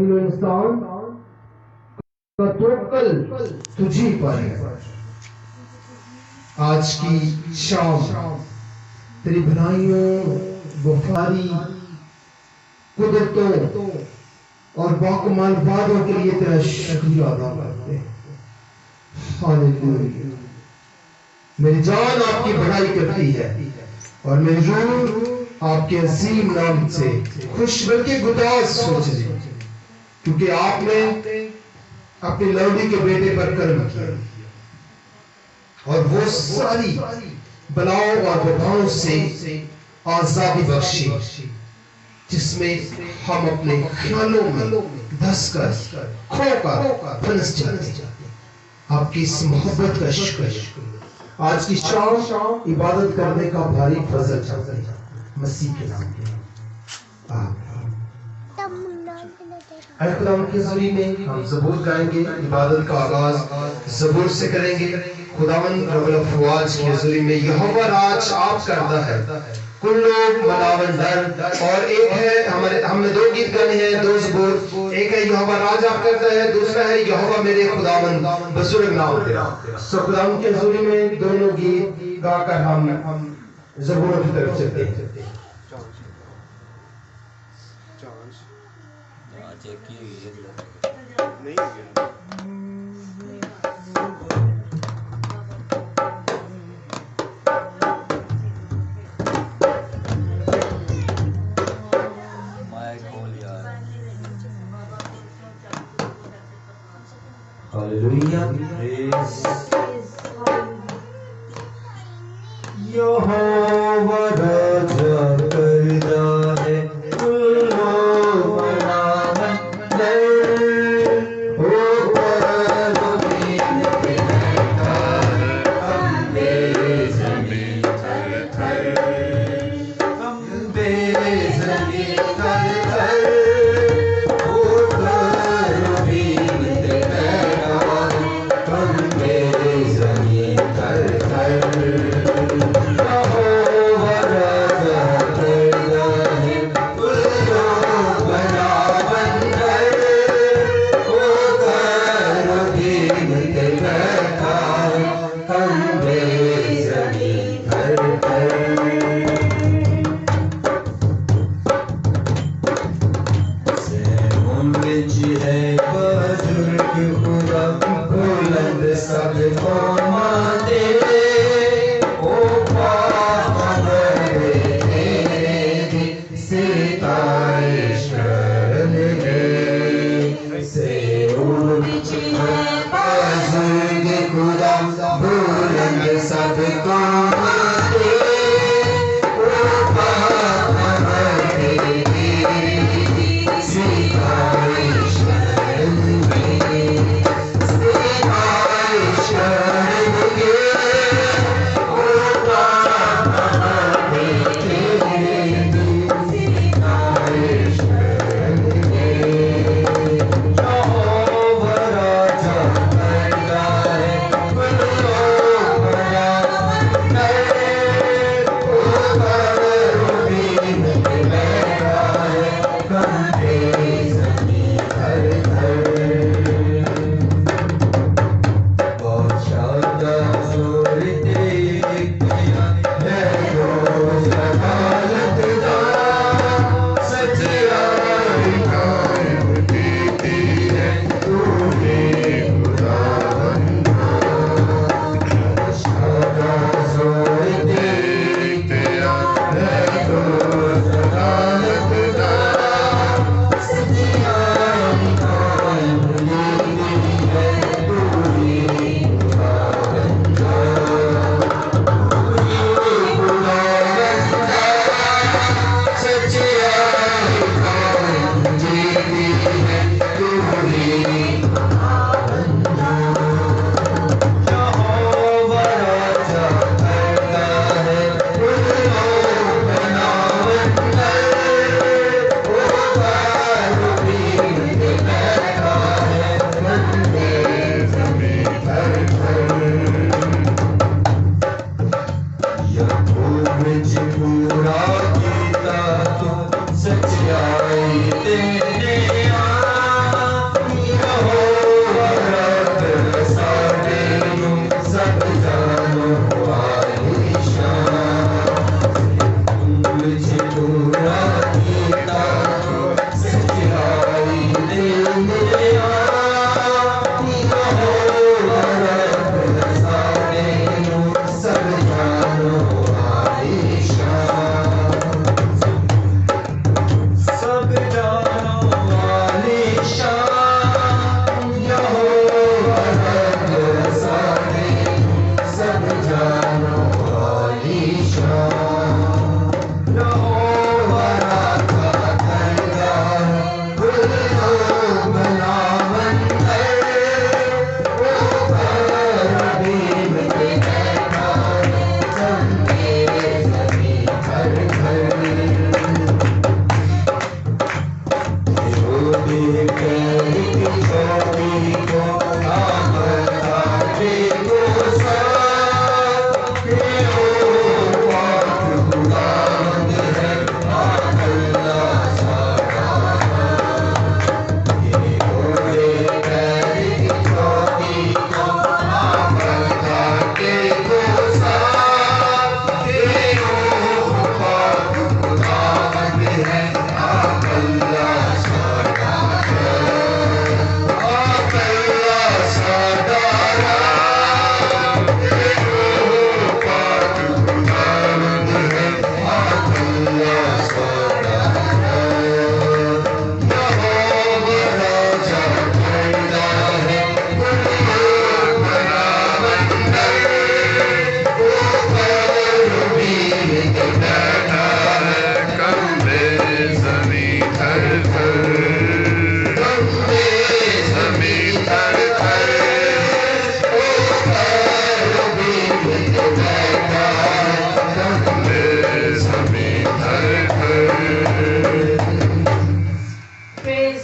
زمین و انسان کا توکل تجھی پر ہے. آج کی شام تیری بھلائیوں، وفاداری، قدرتوں اور باکمال وعدوں کے لیے تیرا شکریہ ادا کرتے ہیں. ہاللیلویا. میری جان آپ کی بڑائی کرتی ہے اور میری روح آپ کے عظیم نام سے خوش بلکہ گداز ہو چلی، کیونکہ آپ نے اپنی لوڈی کے بیٹے پر کرم کیا اور وہ ساری بلاؤں اور وباؤں سے آزادی بخشی جس میں ہم اپنے خیالوں میں دھس کر کھو کر پھنس جاتے ہیں. آپ کی اس محبت کا شکریہ. آج کی شام عبادت کرنے کا بھاری فضل چاہتے ہیں مسیح کے نام میں آمین. اے خدا کی حضوری میں ہم زبور گائیں گے. عبادت کا آغاز زبور سے کریں گے. خداوند رب الافواج کی حضوری میں یہوہ راج آپ کرتا ہے، کلو ملاون در. اور ایک ہے ہم نے 2 گیت گانے ہیں، 2 زبور. ایک ہے یہوہ راج آپ کرتا ہے، دوسرا ہے یہوہ میرے خداوند بزرگ نام تیرا. سو خداوند کی حضوری میں دونوں گیت گا کر ہم زبوروں کی طرف چلتے ہیں. یہوہ راج کرتا ہے، کلو ملاون در. Oh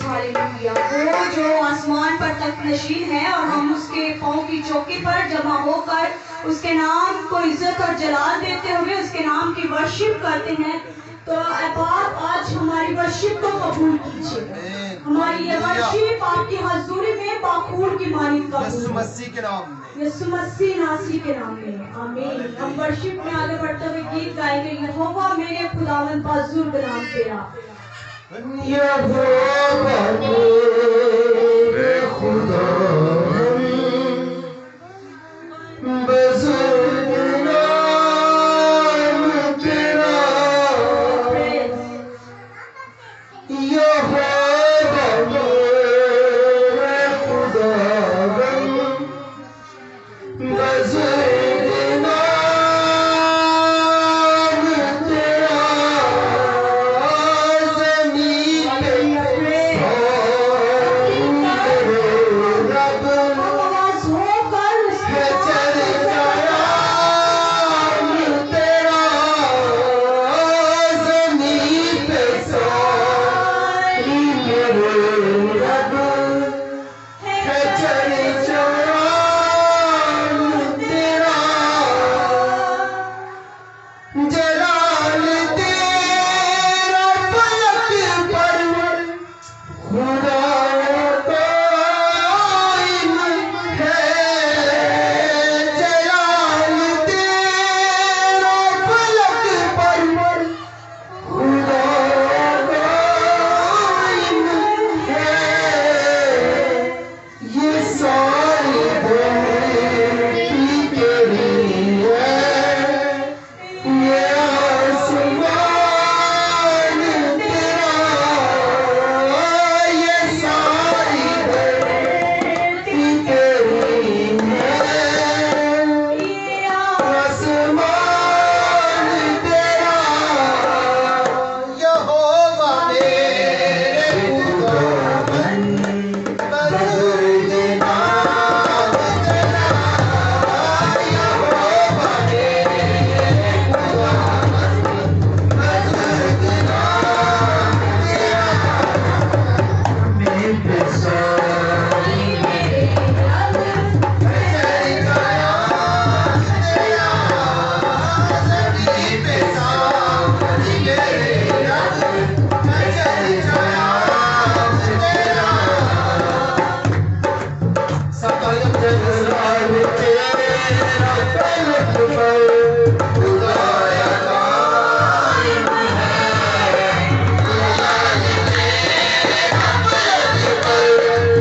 hallelujah. वो जो आसमान पर तख्त नशीन है और हम उसके पाँव की चौकी पर जमा होकर उसके नाम को इज्जत और जलाल देते हुए उसके नाम की वर्शिप करते हैं। तो अब आप आज हमारी वर्शिप को कबूल कीजिए। हमारी ये वर्शिप आपकी हजूरी में बाखूर की मानिंद कबूल यीशु मसीह के नाम में। यीशु मसीह नासी के नाम में आमीन। हम वर्शिप में आगे बढ़ते हुए गीत गाएंगे, यहोवा मेरे खुदावंद बुजुर्ग नाम तेरा। यहोवा मेरे खुदावंद बुजुर्ग नाम तेरा। यहोवा मेरे खुदावंद बुजुर्ग नाम तेरा। ज़मीन पे रब आवाज होकर है चर्चा नाम तेरा। ज़मीन पे सारी मेरे रब है चर्चा नाम तेरा। जलाल तेरा पलक पर खुदा कायम है। जलाल तेरा पलक पर खुदा कायम है। ये सारी धरती तेरी है। ये आसमान तेरा। ये सारी धरती तेरी है। ये आसमान तेरा। यहोवा मेरे खुदावंद बुजुर्ग नाम तेरा। यहोवा मेरे खुदावंद बुजुर्ग नाम तेरा। मेरे सारी जलाल तेरा पलक पर खुदाया कायम है। जलाल तेरा पलक पर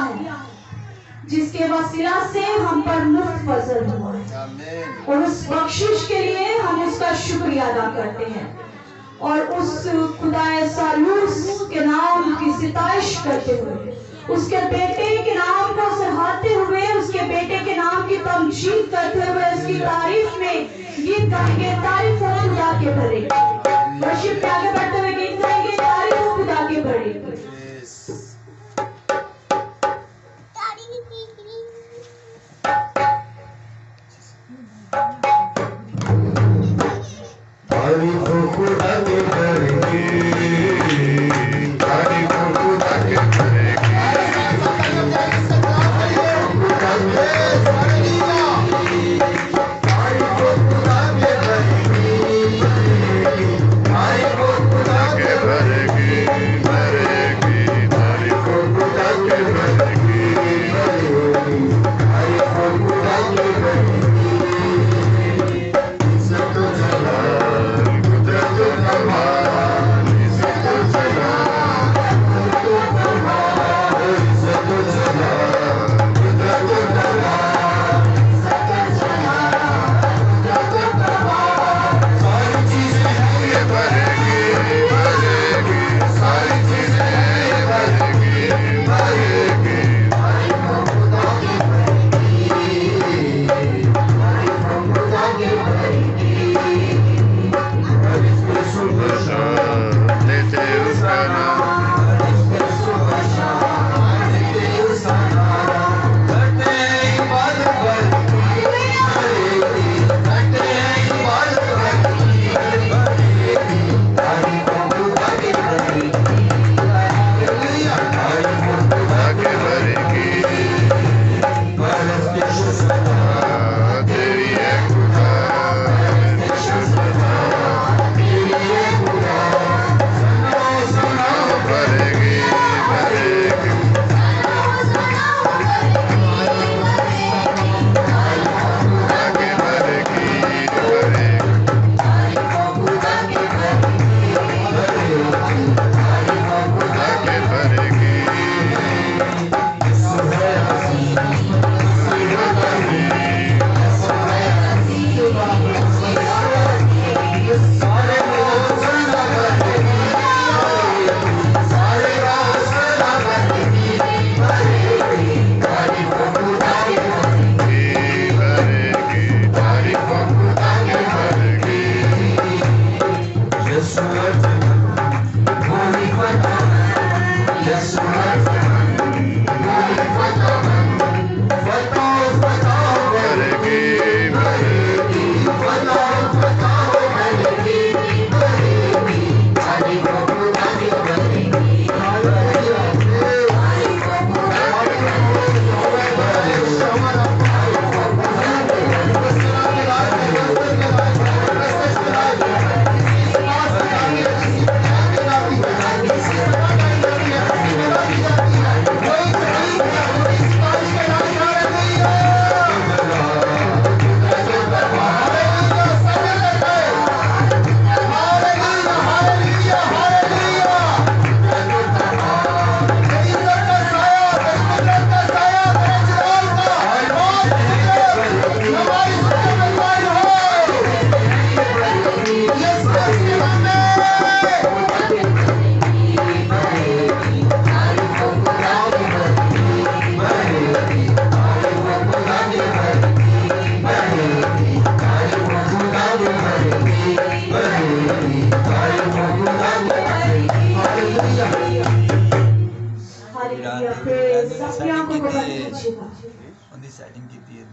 है, जिसके वसीला से हम पर मुफ्त फजल हुआ है, आमीन। और उस बख्शिश के लिए हम उसका शुक्रिया अदा करते हैं और उस खुदाए सालूस के नाम की सिताइश करते हुए, उसके बेटे के नाम को सराहते हुए, उसके बेटे के नाम की तमजीद करते हुए, उसकी तारीफ में गीत गाएंगे, तारीफ हो खुदा के भरे। वर्शिप के आगे बढ़ते हुए गीत गाएंगे, तारीफ हो खुदा के भरे। तारीफ खुदा के करेंगे, तारीफ खुदा के करेंगे,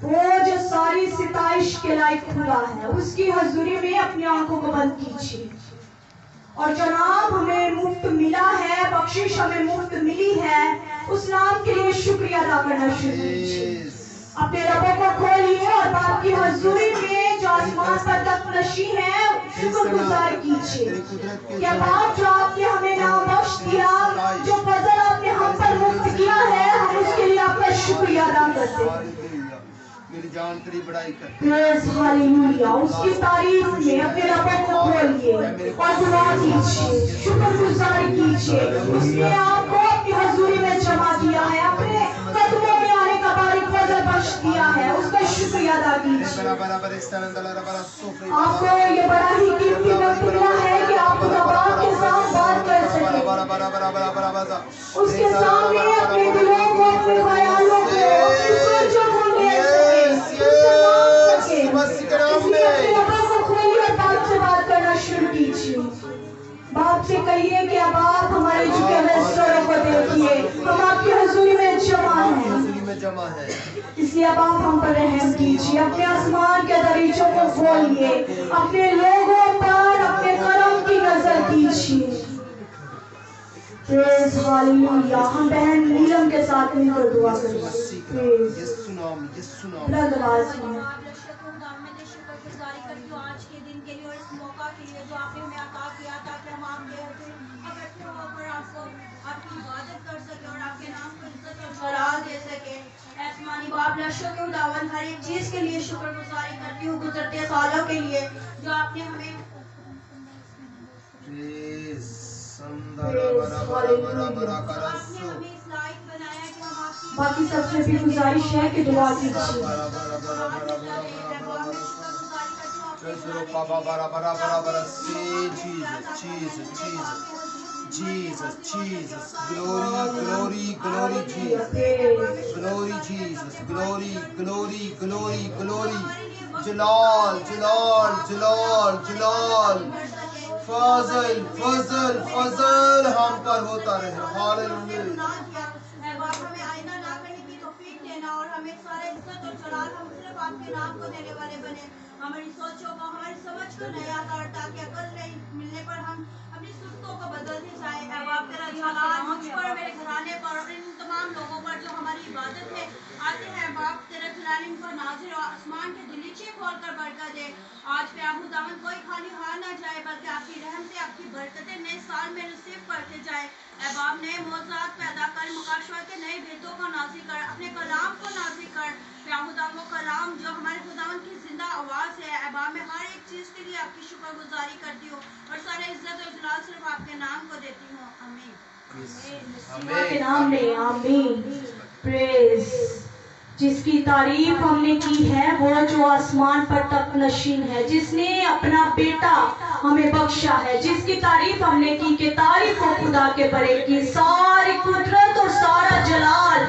वो जो सारी सिताइश के लायक खुदा है, उसकी हजूरी में अपनी आंखों को बंद कीजिए। और जो नाम हमें मुफ्त मिला है, बख्शिश हमें मुफ्त मिली है, उस नाम के लिए शुक्रिया अदा करना शुरू कीजिए। अपने रबों को खोलिए और बाप की हजूरी में जो आसमान पर तख्त नशी है, शुक्रगुजार कीजिए। क्या बाप जो आपने हमें नाम बख्श दिया, जो फजल आपने हम पर मुफ्त किया है, हम उसके लिए आपका शुक्रिया अदा करते हैं। मेरी जान तेरी बड़ाई कर। हालेलुया। उसकी तारीफ में अपने रबों को खोलिए और दुआ कीजिए, शुक्रगुजारी कीजिए। उसने आपको अपनी हजूरी में जमा किया है, अपने आपको ये बड़ा ही कीमती वक्त मिला है कि आप खुदा बाप के साथ बात कर सकें, उसके सामने अपने दिलों को, अपने ख्यालों को, अपनी सोचों को ले सकें, उससे मांग सकें। इसलिए अपने लबों को खोलिए और बाप से बात करना शुरू कीजिए। बाप से कहिए कि अब आप हमारे झुके हुए स्वरों को देखिए, हम आपकी हुजूरी में जमा हैं। इसलिए अब आप हम पर रहम कीजिए, अपने आसमान के दरीचों को खोलिए, अपने लोगों पर अपने करम की नजर कीजिए। Praise hallelujah. हम बहन नीलम के साथ मिलकर दुआ करेंगे। प्रेज बुलंद आवाज में शुक्रगुजारी करती हूँ आज के दिन के लिए और इस मौका के लिए जो आपने हमें अता किया ताकि हम आपके इकट्ठे होकर आपको आपकी इबादत कर सके और आपके नाम को इज्जत और जलाल दे सके। आसमानी बाप लशों के खुदावन हर एक चीज के लिए शुक्रगुजारी करती हूँ गुजरते सालों के लिए जो आपने हमें इस लायक बनाया कि हम आपकी बाकी सबसे भी गुजारिश है कि दुआ कीजिए। Jesus, glory, Jesus, glory, Jalal, फजल हम पर होता रहे। हालेलुया। हमें आईना ना करने की तौफीक देना और हमें सारे इज्जत और जलाल हम सिर्फ आपके नाम को देने वाले बने। हमारी सोचों को, हमारी समझ को नया कर ताकि अकल नहीं मिलने पर हम अपनी सुस्तों को बदलते जाए। अब आप तेरा जलाल मुझ पर, मेरे घराने पर और इन तमाम लोगों पर जो हमारी इबादत है आते हैं। बाप तेरा जलाल इन पर नाज़िर और आसमान के दिलीचे खोल कर बरकत दे। आज पे आप खुदावन कोई खाली हार ना जाए बल्कि आपकी रहम से आपकी बरकतें नए साल में रिसीव करते जाए। बाप नए मौज़ात पैदा कर, मुकाशवा के नए भेदों को नाज़िर कर, अपने कलाम को नाज़िर कर। खुदावन वो कलाम जो हमारे खुदावन की जिंदा आवाज़ है। बाप मैं हर एक चीज़ के लिए आपकी शुक्रगुजारी करती हूँ और सारे इज्जत और जलाल सिर्फ आपके नाम को देती हूँ। आमीन। के नाम में आमीन। प्रेज। जिसकी तारीफ हमने की है वो जो आसमान पर तख्त नशीन है, जिसने अपना बेटा हमें बख्शा है, जिसकी तारीफ हमने की कि तारीफ हो खुदा के बड़े की। सारी कुदरत और सारा जलाल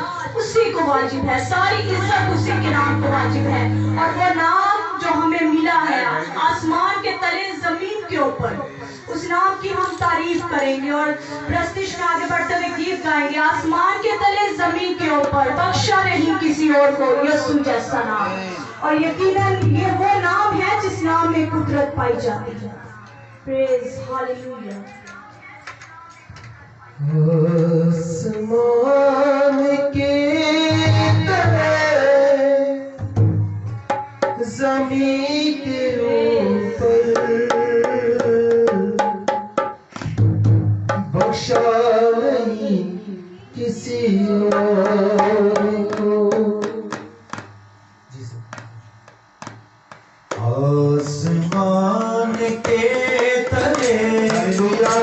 उसी को वाजिब है, सारी इज्जत उसी के नाम को वाजिब है। और वो नाम जो हमें मिला है आसमान के तले जमीन के ऊपर, उस नाम की हम तारीफ करेंगे और प्रस्तिश में आगे बढ़ते हुए गीत गाएंगे। आसमान के तले जमीन के ऊपर बख्शा नहीं किसी और को यीशु जैसा नाम। और यकीनन ये वो नाम है जिस नाम में कुदरत पाई जाती है। Praise hallelujah. आसमान के तले जमीन के ऊपर बख्शा नहीं किसी और को। आसमान के तले जमीन के ऊपर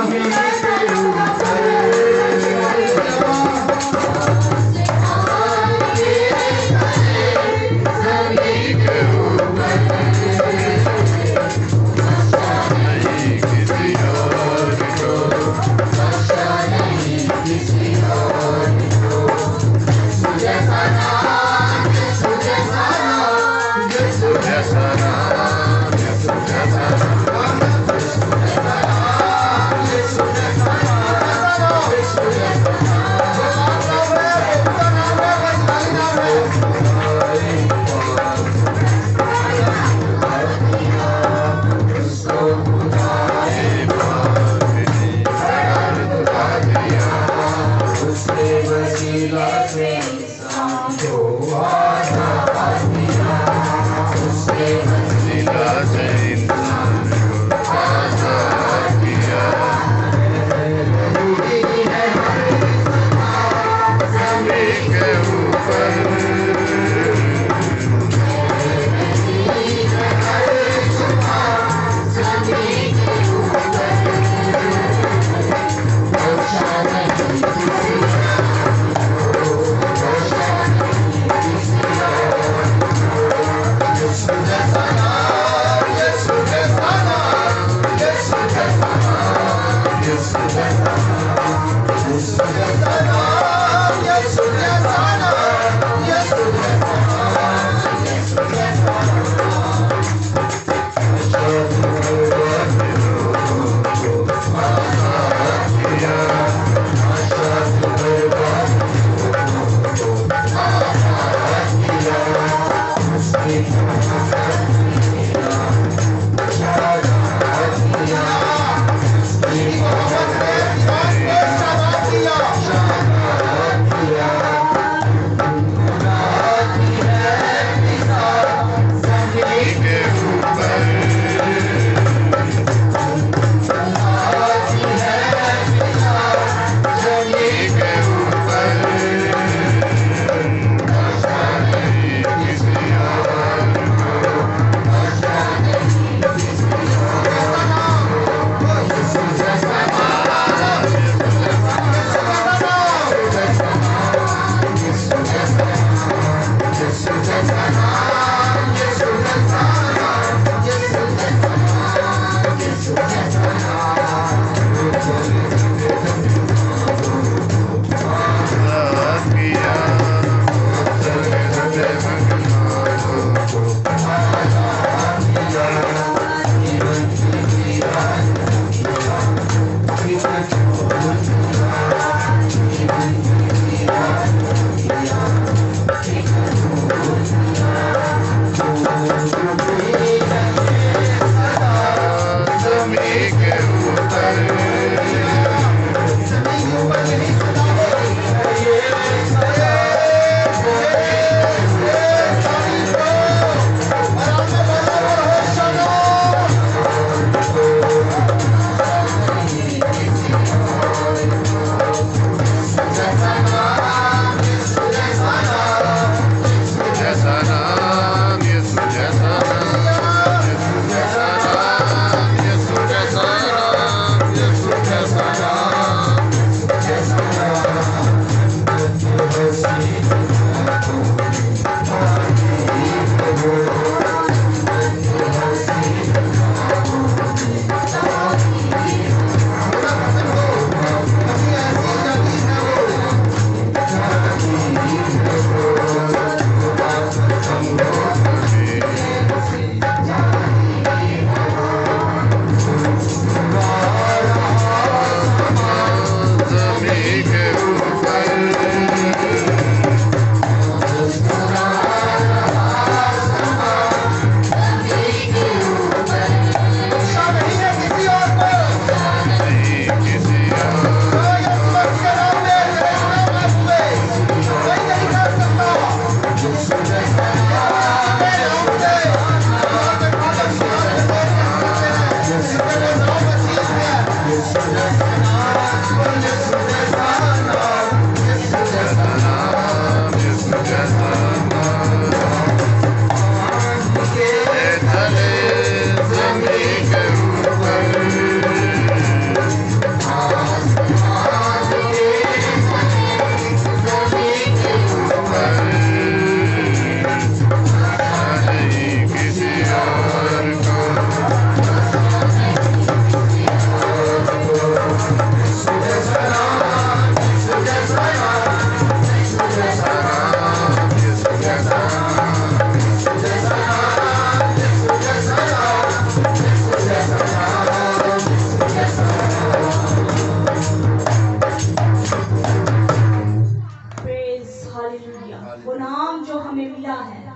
وہ نام جو ہمیں ملا ہے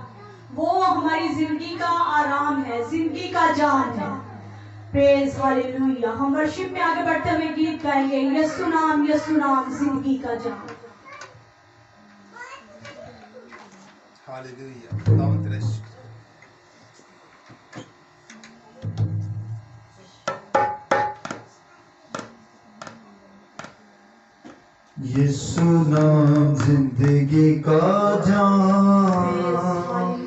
وہ ہماری زندگی کا آرام ہے، زندگی کا جان ہے۔ پریز ہاللیلویا۔ ہم ورشپ میں آگے بڑھتے ہوئے گیت گائیں گے، یسوع نام زندگی کا جان۔ ہاللیلویا، خداوند تیرا شکر۔ یسوع نام زندگی کا جان،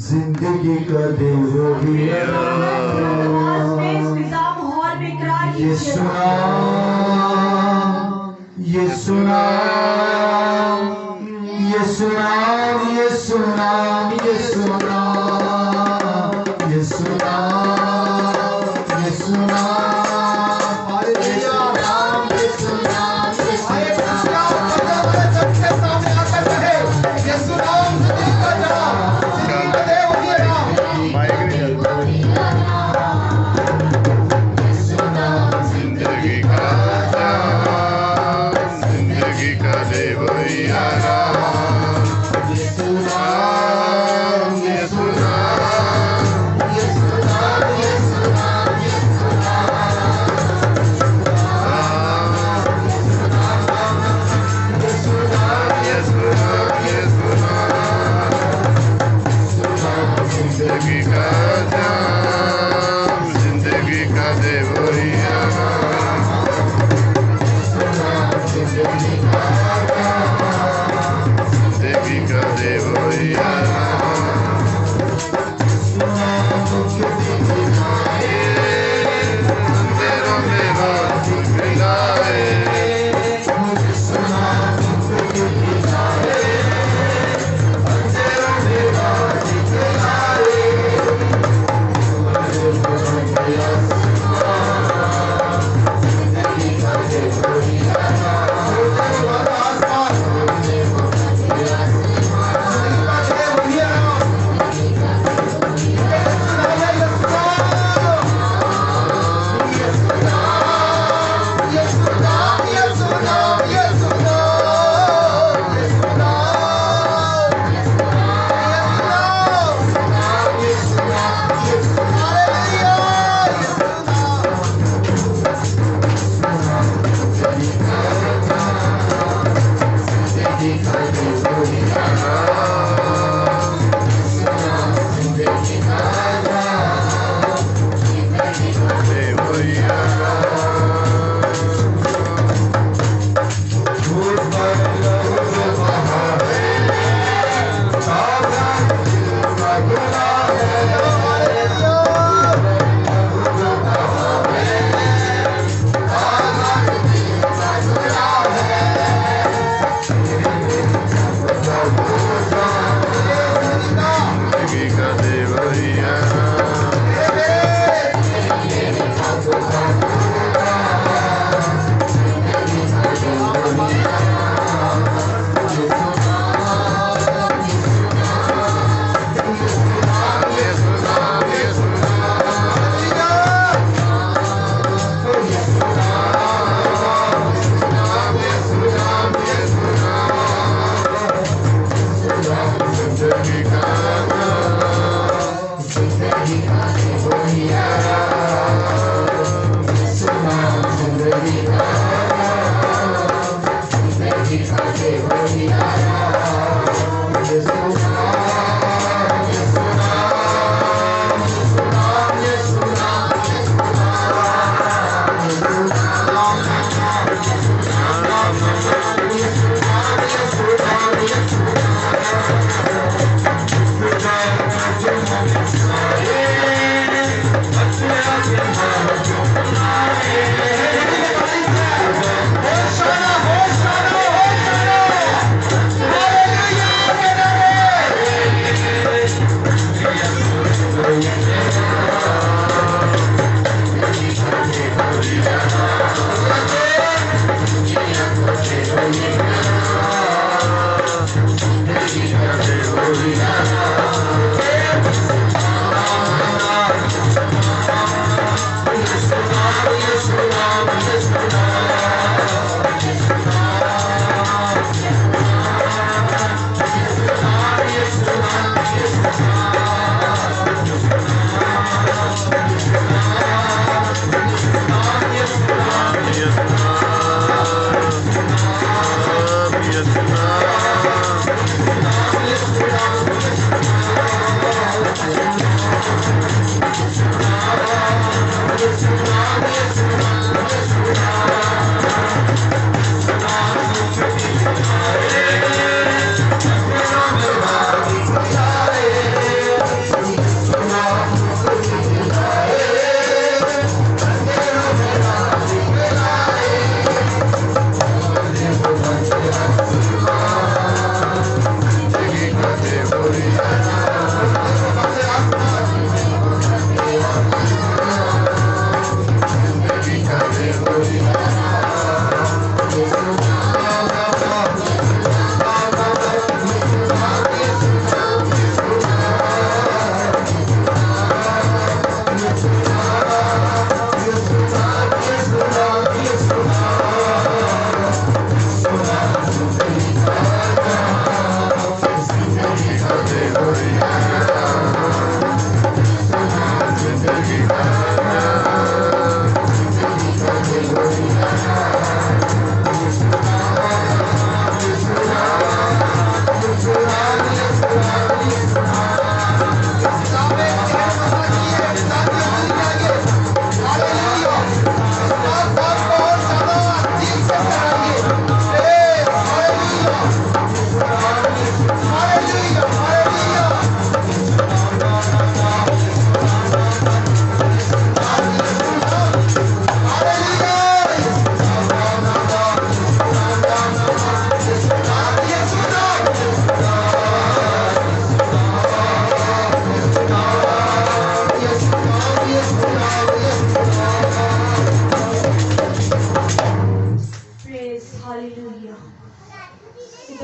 زندگی کا دے وہی یسوع نام، یسوع نام، یسوع نام، یسوع نام، یسوع نام، یسوع نام، یسوع نام،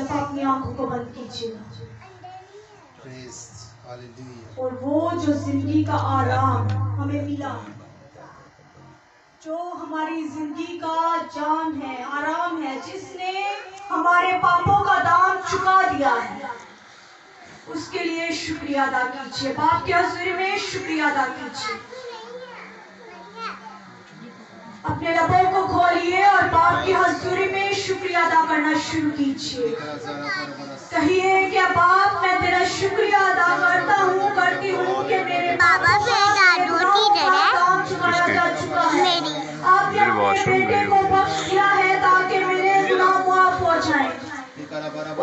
दफा अपनी आंखों को बंद कीजिएगा Praise. Hallelujah. और वो जो जिंदगी का आराम हमें मिला, जो हमारी जिंदगी का जान है, आराम है, जिसने हमारे पापों का दाम चुका दिया है, उसके लिए शुक्रिया अदा कीजिए। बाप के हुजूरी में शुक्रिया अदा कीजिए। अपने लबों को खोलिए और बाप की हुजूरी में शुक्रिया अदा करना शुरू कीजिए। कहिए कि बाप मैं तेरा शुक्रिया अदा करता हूँ, करती हूँ कि मेरे बाबा बेटा दूध की दे रहा काम चुकाया जा चुका है। मेरी आपने अपने बेटे को बख्श दिया है ताकि मेरे गुनाह माफ हो जाएं।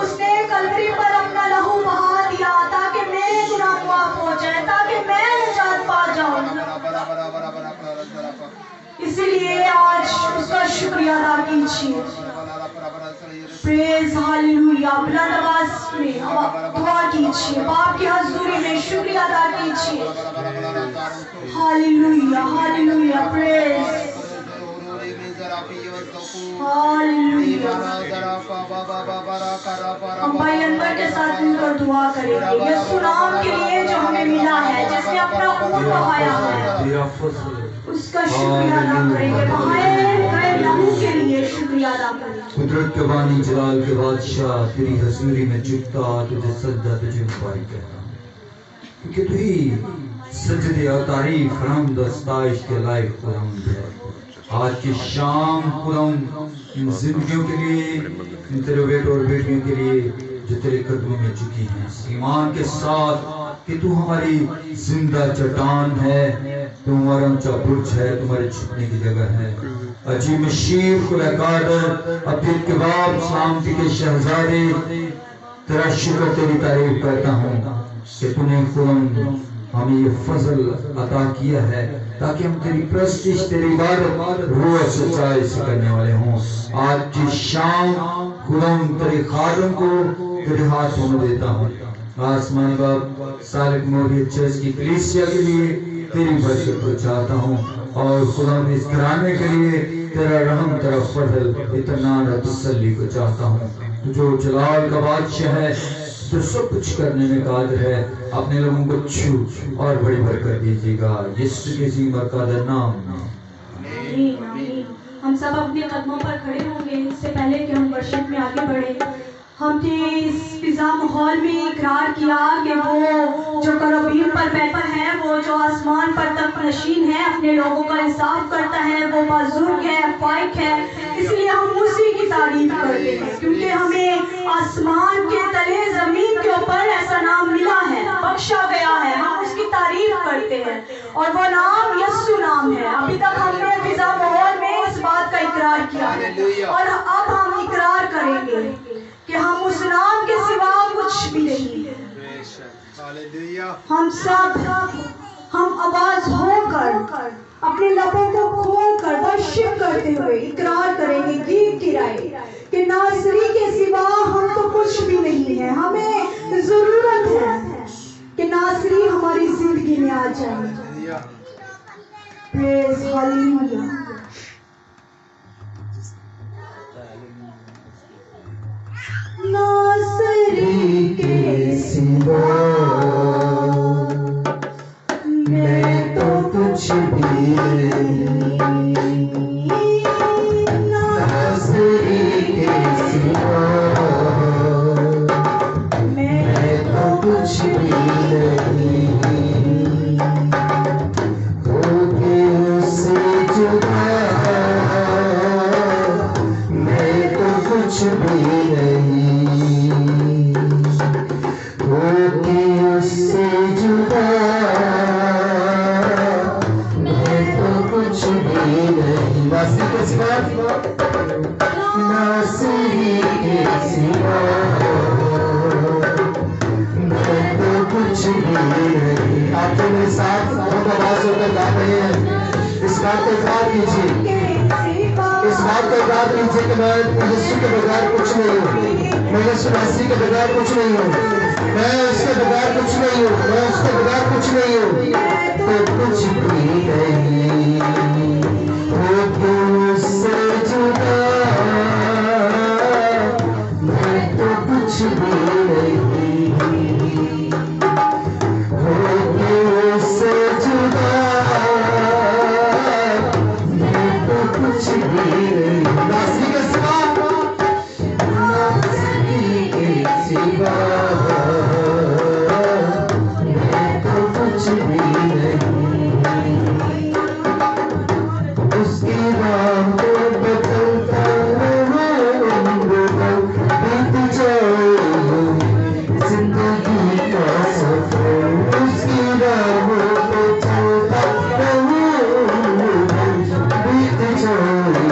उसने कलवरी पर अपना लहू बहा दिया ताकि मेरे गुनाह माफ हो जाए, ताकि मैं निजात पा जाऊं। इसीलिए आज उसका शुक्रिया अदा कीजिए। Praise hallelujah. बुलंद आवाज में दुआ कीजिए, बाप की हजूरी में शुक्रिया अदा कीजिए। Hallelujah hallelujah. Praise hallelujah. हम भाई अनवर के साथ मिलकर दुआ करेंगे यीशु नाम के लिए जो हमें मिला है, जिसने अपना खून बहाया है, उसका शुक्रिया अदा करेंगे। बहाए गए लहू के लिए शुक्रिया अदा करेंगे। कुदरत के बानी जलाल के बादशाह तेरी हजूरी में झुकता तुझे सजदा तुझे मुबारक कहता हूं, क्योंकि तू ही सजदे और तारीफ हमद और सताइश के लायक खुदावंद है। आज की शाम खुदावंद इन जिंदगियों के लिए, इन तेरे बेटों और बेटियों के लिए जो तेरे कदमों में झुकी हैं, ईमान के साथ कि तू हमारी जिंदा चट्टान है, तू हमारा ऊंचा बुर्ज है, तुम्हारे छुपने की जगह है। अजीब मशीर खुदा कादर अब्दुल के बाप सलामती के शहजादे, तेरा शुक्र तेरी तारीफ करता हूँ कि तूने खुदा हमें ये फजल अता किया है ताकि हम तेरी प्रस्तिश तेरी इबादत रोज सच्चाई से करने वाले हों। आज की शाम खुदा तेरे खादम को तेरे हाथों में देता हूँ। आसमानी बाप सालिक मोदी चर्च की कलीसिया के लिए तेरी बरकत को चाहता हूँ और खुदा इस घराने के लिए तेरा रहम तेरा फजल इतना तसल्ली को चाहता हूँ। जो जलाल का बादशाह है, जो सब कुछ करने में कादिर है, अपने लोगों को छू और बड़ी बरकत दीजिएगा यीशु के अजीम और कादर नाम में। आमीन, आमीन। हम सब अपने कदमों पर खड़े होंगे। इससे पहले कि हम वर्शिप में आगे बढ़े, हमने इस फिजा माहौल में इकरार किया कि वो जो करोबीम पर बैठा है, वो जो आसमान पर तख्त नशीन है, अपने लोगों का इंसाफ करता है, वो बुजुर्ग है, फाइक है। इसलिए हम उसी की तारीफ करते हैं, क्योंकि हमें आसमान के तले जमीन के ऊपर ऐसा नाम मिला है, बख्शा गया है। हम उसकी तारीफ करते हैं और वो नाम यीशु नाम है। अभी तक हमने फिजा माहौल में इस बात का इकरार किया है और अब हम इकरार करेंगे कि हम उस नाम के सिवा कुछ भी नहीं है। हम सब हम आवाज होकर अपने लबों को खोलकर वर्शिप करते हुए इकरार करेंगे, गीत गिराए कि नासरी के सिवा हम तो कुछ भी नहीं है। हमें जरूरत है कि नासरी हमारी जिंदगी में आ जाए। Praise hallelujah. नासरी के सिवा मैं तो कुछ भी नहीं, नासरी के सिवा मैं तो कुछ भी नहीं, होके उससे जुदा मैं तो कुछ भी नहीं, होके उससे जुदा मैं तो कुछ भी नहीं। नासरी के सिवा, नासरी के सिवा मैं तो कुछ भी नहीं। आप जो मेरे साथ बहुत आवाज होकर गा रहे हैं, इस बात को इकरार कीजिए, इस बात को इकरार कीजिए कि मैं यीशु के बगैर कुछ नहीं हूँ, मैं यीशु मसीह के बगैर कुछ नहीं हूँ, मैं उसके बगैर कुछ नहीं हूँ, मैं उसके बगैर कुछ नहीं हूँ, तो कुछ भी नहीं, वो उससे जुदा मैं तो कुछ भी नहीं, होके उससे जुदा मैं तो कुछ भी नहीं। नाज़री के सिवा, नाज़री के सिवा मैं तो कुछ भी नहीं। उसकी राह को बदलता जिंदगी का सफर, उसकी राहों पे चलता बीत जाए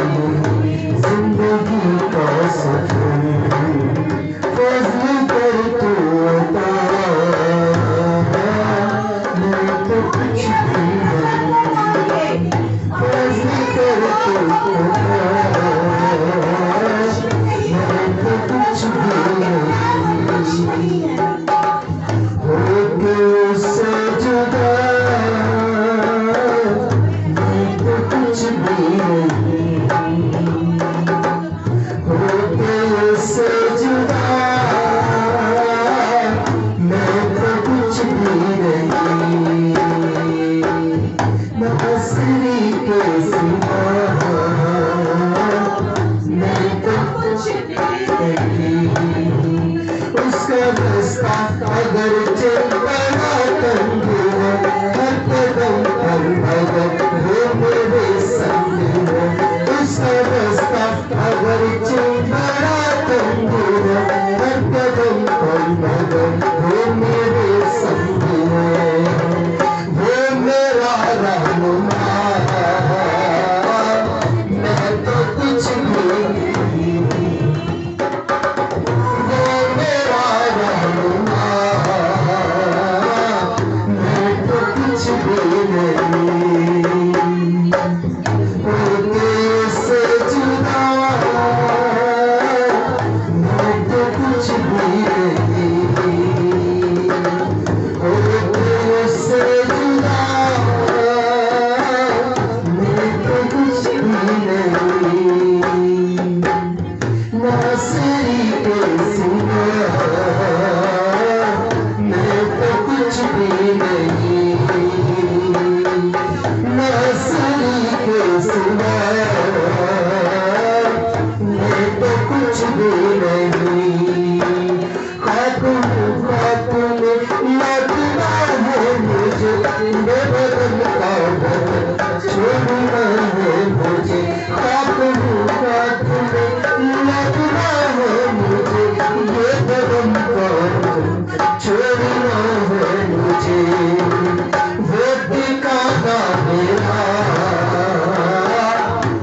जिंदगी का सफर। फज़ल कर तू अता मैं तो कुछ भी नहीं, फज़ल कर तू अता मैं तो कुछ भी नहीं। होके उससे जुदा मैं तो कुछ भी नहीं, होके उससे जुदा मैं तो कुछ भी नहीं। नाज़री के सिवा मैं तो कुछ भी नहीं। उसका रास्ता अगर चलता तंग है, हर कदम पर भगत हो मेरे संग है। उसका रास्ता अगर चलता तंग है, हर कदम पर भगत हो मेरे संग है। वो मेरा रहनुमा मैं तो कुछ भी नहीं। कुछ भी नहीं, होके उससे जुदा मैं तो कुछ भी नहीं, होके उससे जुदा मैं तो कुछ भी नहीं। नाज़री के सिवा मैं तो कुछ भी नहीं, नाज़री के सिवा मैं तो कुछ भी नहीं। खाक में लौटना है मुझे, बेबदन का बदन छोड़ना है मुझे। खाक में लौटना है मुझे, ये बदन का बदन छोड़ना है मुझे। वो ठिकाना मेरा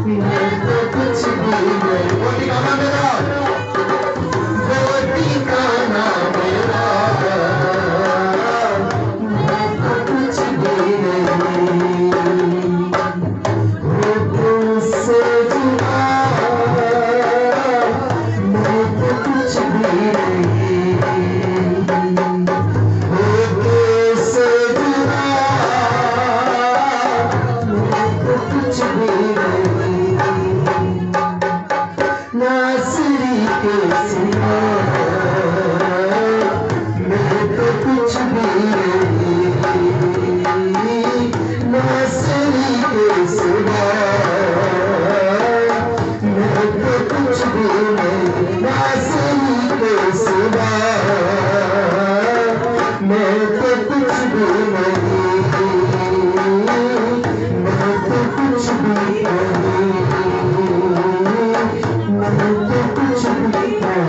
मैं तो कुछ भी नहीं। वो ठिकाना मेरा, वो ठिकाना मेरा मैं तो कुछ भी नहीं। होके उससे जुदा मैं तो कुछ भी नहीं, होके उससे जुदा मैं तो कुछ भी नहीं। नाज़री के सिवा मैं तो कुछ भी नहीं, नाज़री के सिवा मैं तो कुछ भी नहीं। नाज़री के सिवा मैं तो कुछ भी नहीं, मैं तो कुछ भी नहीं, मैं तो कुछ भी नहीं।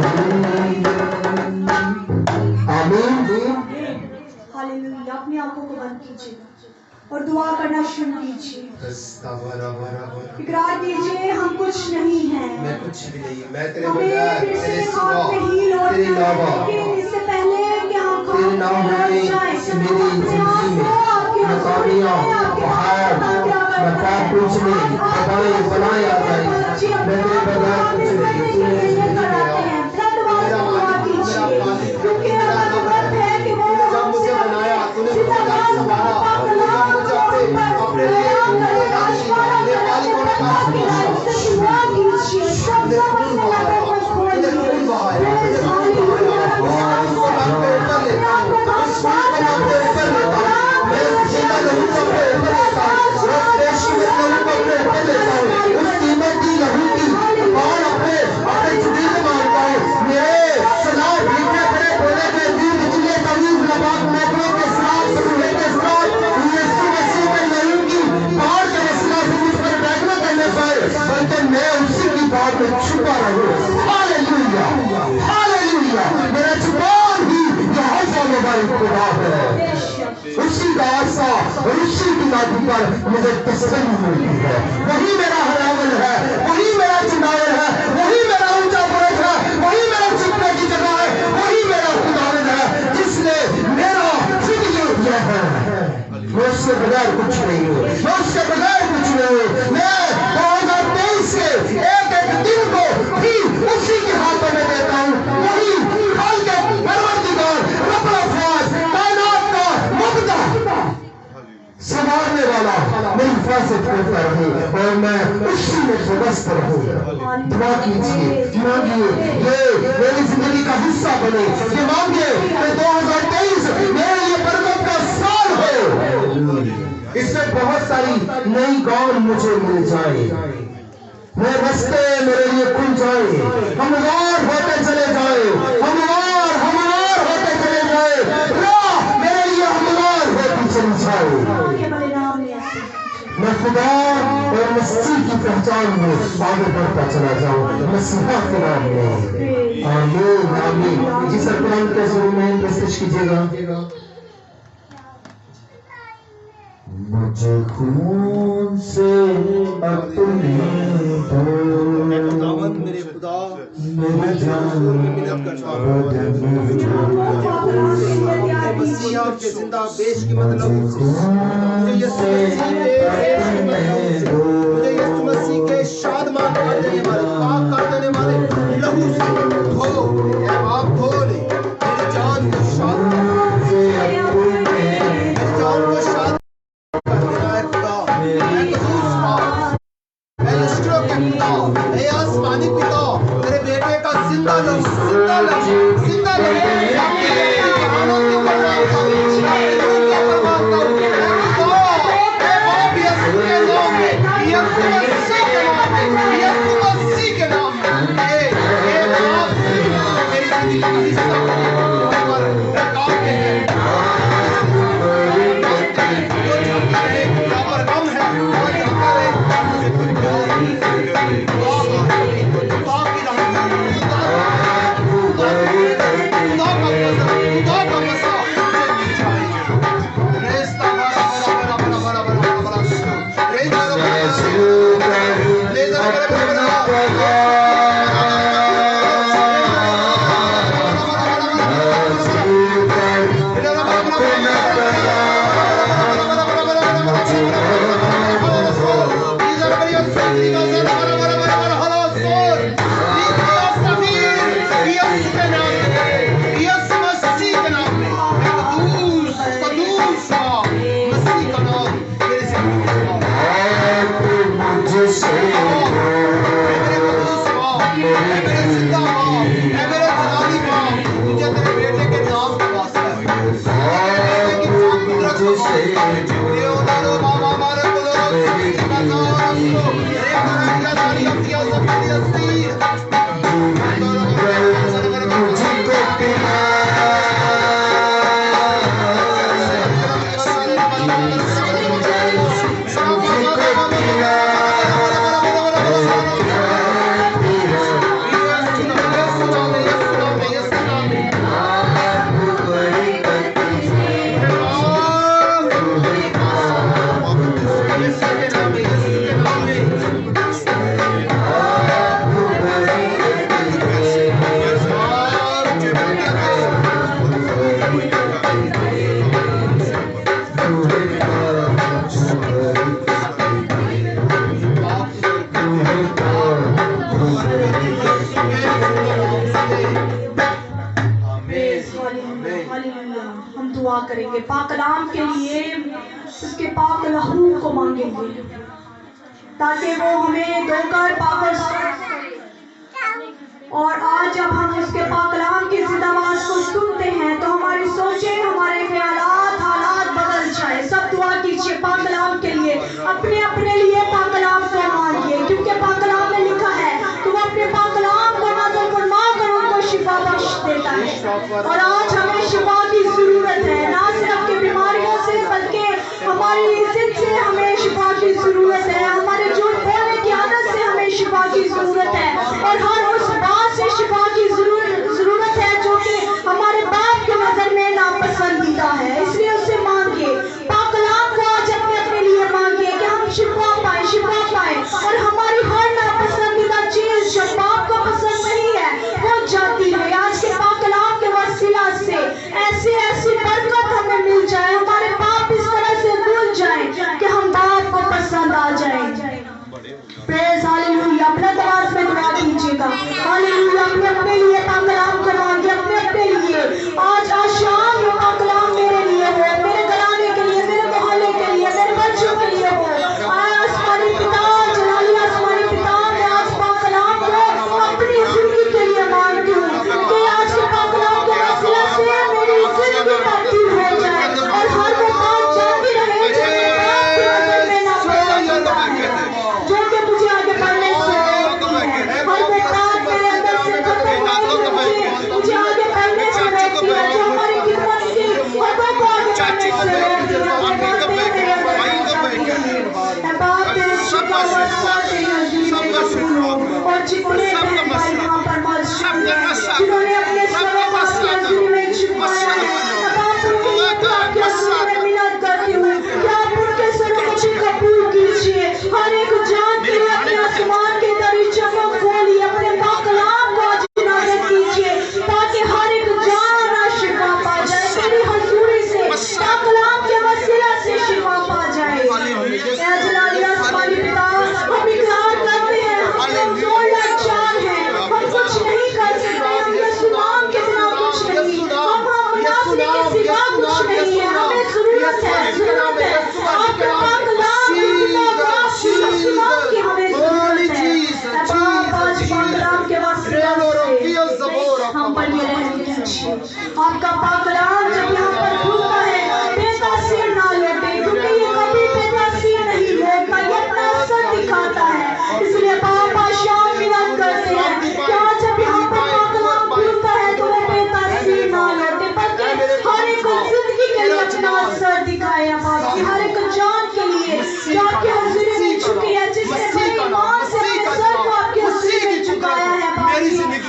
आमीन। हालेलुया। अपनी आंखों को बंद कीजिए और दुआ करना शुरू कीजिए। इकरार कीजिए हम कुछ नहीं हैं, मैं कुछ भी नहीं, मैं तेरे हमें बगैर, फिर से तेरे हाथ सिवा, नहीं लौटना तेरे है। अलावा लेकिन इससे पहले कि हम तेरे नाम होने से मेरी जिंदगी में न कामयाब बाहर न पाप कुछ नहीं बनाए बनाए आ जाए। मैं तेरे बगैर कुछ नहीं, तू मेरी जिंदगी में आ। मेरा मालिक, मेरा मालिक, मेरा रब है। तूने जब मुझे बनाया, तूने मुझे जब संभाला, तूने जब मुझे अपने लिए मेरे मालिक होने का सोचा। तूने खून बहाया, तूने खून बहाया, तूने खून बहाया। हमारी खुदा है। उसी का आशा और उसी की नादी पर मुझे तसल्ली मिलती है। वही मेरा हरावल है, वही मेरा चुनाव है, वही मेरा ऊंचा बुरज है, वही मेरा छुपने की जगह है, वही मेरा खुदावंद है जिसने मेरा जिंदगी किया है। मैं उसके बगैर कुछ नहीं हूँ, मैं उसके बगैर कुछ नहीं हूँ। मैं 2023 के एक एक दिन को भी उसी के हाथों में देता हूँ। वही कल के परवरदिगार रब्बुल अफ़वाज कायनात का मुबदा संभालने वाला मेरी हिफाजत करता रहे और मैं उसी में व्यस्त रहूं। दुआ कीजिए, मांगिए ये मेरी जिंदगी का हिस्सा बने। ये मांगिए कि 2023 मेरे लिए बरकत का साल हो। इसमें बहुत सारी नई गाँव मुझे मिल जाए, मैं रास्ते मेरे लिए खुल जाए, हमवार होते चले जाए, हमवार होते चले जाए, राह मेरे लिए हमवार होती चली जाए। मैं खुदा और मसीह की पहचान में आगे बढ़ता चला जाऊं, मसीहा के नाम में। आमीन आमीन। जी सर, कुरान के ज़रूर में पेश कीजिएगा। मुझे खून से अपने मेरे खुदा मेरे जान मसीहा के जिंदा बेश की मतलब मुझे यीशु मसीह के शादमान कर देने वाले, पाक कर देने वाले लहू से धो, आप धो ले मेरी जान को शाद आसमानी पिता तेरे बेटे का जिंदा करेंगे, पाक नाम के लिए उसके पाक लहू को मांगेंगे ताकि वो हमें धोकर पाक और आज जब हम उसके पाक नाम की जिंदा आवाज को सुनते हैं तो हमारी सोचें, हमारे ख्यालात, हालात बदल जाए। सब दुआ कीजिए पाक नाम के लिए, अपने अपने लिए पाक नाम को मांगिए, क्योंकि पाक नाम में लिखा है तुम अपने पाक नाम को नाज़िल फरमा कर उनको शिफा बख्श देता है। और आज हमें शिफा की जरूरत है, ना सिर्फ के बीमारियों से बल्कि हमारी इज्जत से हमें शिफा की जरूरत है, हमारे झूठ बोलने की आदत से हमें शिफा की जरूरत है, और हर उस बात से शिफा की जरूरत है जो कि हमारे बाप की नजर में नापसंद آپ کا پاک کلام جب یہاں پر کھلتا ہے بے تاثیر نہ لوٹے، کیونکہ یہ کبھی بے تاثیر نہیں ہوتا، یہ اپنا اثر دکھاتا ہے۔ اس لیے پاپا شام یاد کرتے ہیں کہ آج جب یہاں پر پاک کلام کھلتا ہے تو وہ بے تاثیر نہ لوٹے، بلکہ ہر ایک زندگی کے لیے اپنا اثر دکھائے۔ آپ کی ہر ایک جان کے لیے جو آپ کی حضوری میں چکی ہے، جس نے بڑے ایمان سے اپنے سر کو آپ کی حضوری میں چکایا ہے،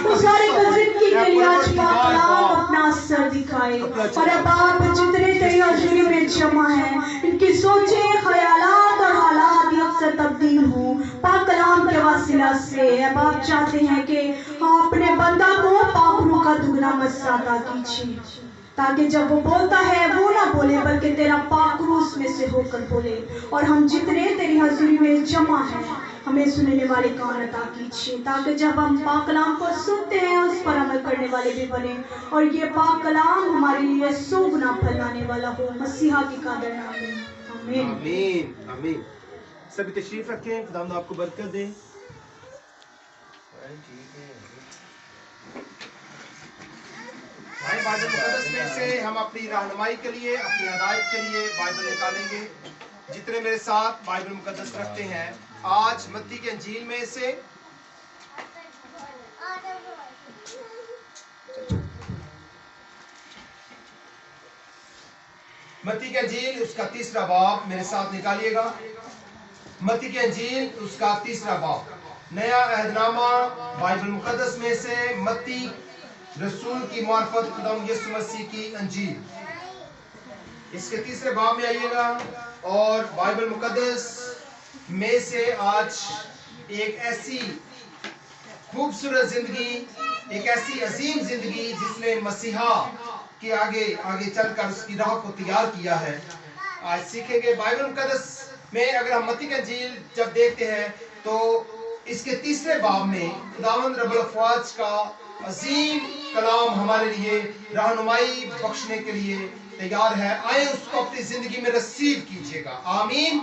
اس ہر ایک زندگی کے لیے آج پاک کلام اپنا اثر دکھائے۔ اور اب آپ جتنے تیری حضوری میں جمع ہیں، ان کی سوچیں، خیالات اور حالات یکسر تبدیل ہوں پاک کلام کے وسیلہ سے۔ اب آپ چاہتے ہیں کہ اپنے بندہ کو پاک روح کا دگنا مسا عطا کیجیے، تاکہ جب وہ بولتا ہے وہ نہ بولے بلکہ تیرا پاک روح اس میں سے ہو کر بولے۔ اور ہم جتنے تیری حضوری میں جمع ہیں، ہمیں سننے والے کان عطا کیجیے، تاکہ جب ہم پاک کلام کو سنتے ہیں اس پر عمل کرنے والے بھی بنے، اور یہ پاک کلام ہمارے لیے 100 گنا پھل لانے والا ہو۔ مسیحا کی قادر نام میں آمین۔ آمین آمین۔ سبھی تشریف رکھیں، خداوند آپ کو برکت دے۔ بھائی بائبل مقدس میں سے ہم اپنی رہنمائی کے لیے، اپنی ہدایت کے لیے بائبل نکالیں گے۔ جتنے میرے ساتھ بائبل مقدس رکھتے ہیں، آج متی کی انجیل میں سے متی کی انجیل اس کا 3 باب میرے ساتھ نکالیے گا۔ متی کی انجیل اس کا 3 باب، نیا عہد نامہ بائبل مقدس میں سے متی رسول کی معرفت خداوند یسوع مسیح کی انجیل، اس کے 3 باب میں آئیے گا۔ اور بائبل مقدس میں سے آج ایک ایسی خوبصورت زندگی، ایک ایسی عظیم زندگی جس نے مسیحا کے آگے چل کر اس کی راہ کو تیار کیا ہے، آج سیکھیں گے۔ بائبل مقدس میں اگر ہم متی کی انجیل جب دیکھتے ہیں تو اس کے 3 باب میں خداوند رب الافواج کا عظیم کلام ہمارے لیے رہنمائی بخشنے کے لیے تیار ہے۔ آئیں اس کو اپنی زندگی میں رسیو کیجئے گا، آمین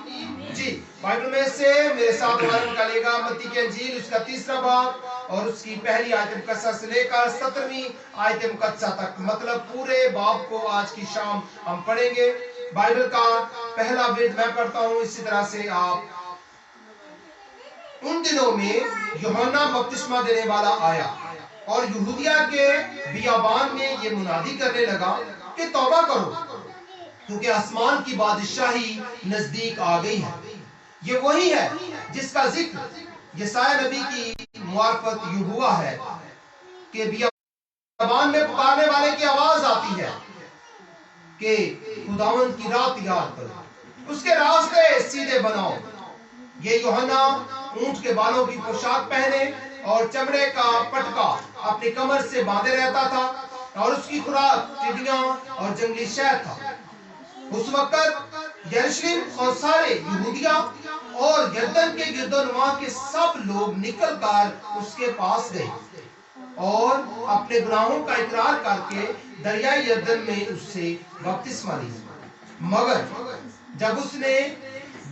جی۔ بائبل میں سے میرے ساتھ ہمارے نکالیے گا متی کی انجیل اس کا 3 باب اور اس کی پہلی آیت مقدسہ سے لے کر 17ویں آیت مقدسہ تک، مطلب پورے باب کو آج کی شام ہم پڑھیں گے۔ بائبل کا پہلا ورد میں پڑھتا ہوں، اسی طرح سے آپ۔ ان دنوں میں یوحنا بپتسمہ دینے والا آیا اور یہودیہ کے بیابان میں یہ منادی کرنے لگا کہ توبہ کرو، کیونکہ آسمان کی بادشاہی نزدیک آ گئی ہے۔ یہ وہی ہے جس کا ذکر یسایا نبی کی معرفت یوں ہوا ہے کہ بیابان میں پکارنے والے کی آواز آتی ہے کہ خداوند کی راہ تیار کرو، اس کے راستے سیدھے بناؤ۔ یہ یوحنا اونٹ کے بالوں کی پوشاک پہنے اور چمڑے کا پٹکا اپنی کمر سے باندھے رہتا تھا، اور اس کی خوراک ٹڈیاں اور جنگلی شہد تھا۔ اس وقت یروشلم اور سارے یہودیہ اور یردن کے گرد و نواح کے سب لوگ نکل کر اس کے پاس گئے اور اپنے گناہوں کا اقرار کر کے دریائے یردن میں اس سے بپتسمہ لی۔ مگر جب اس نے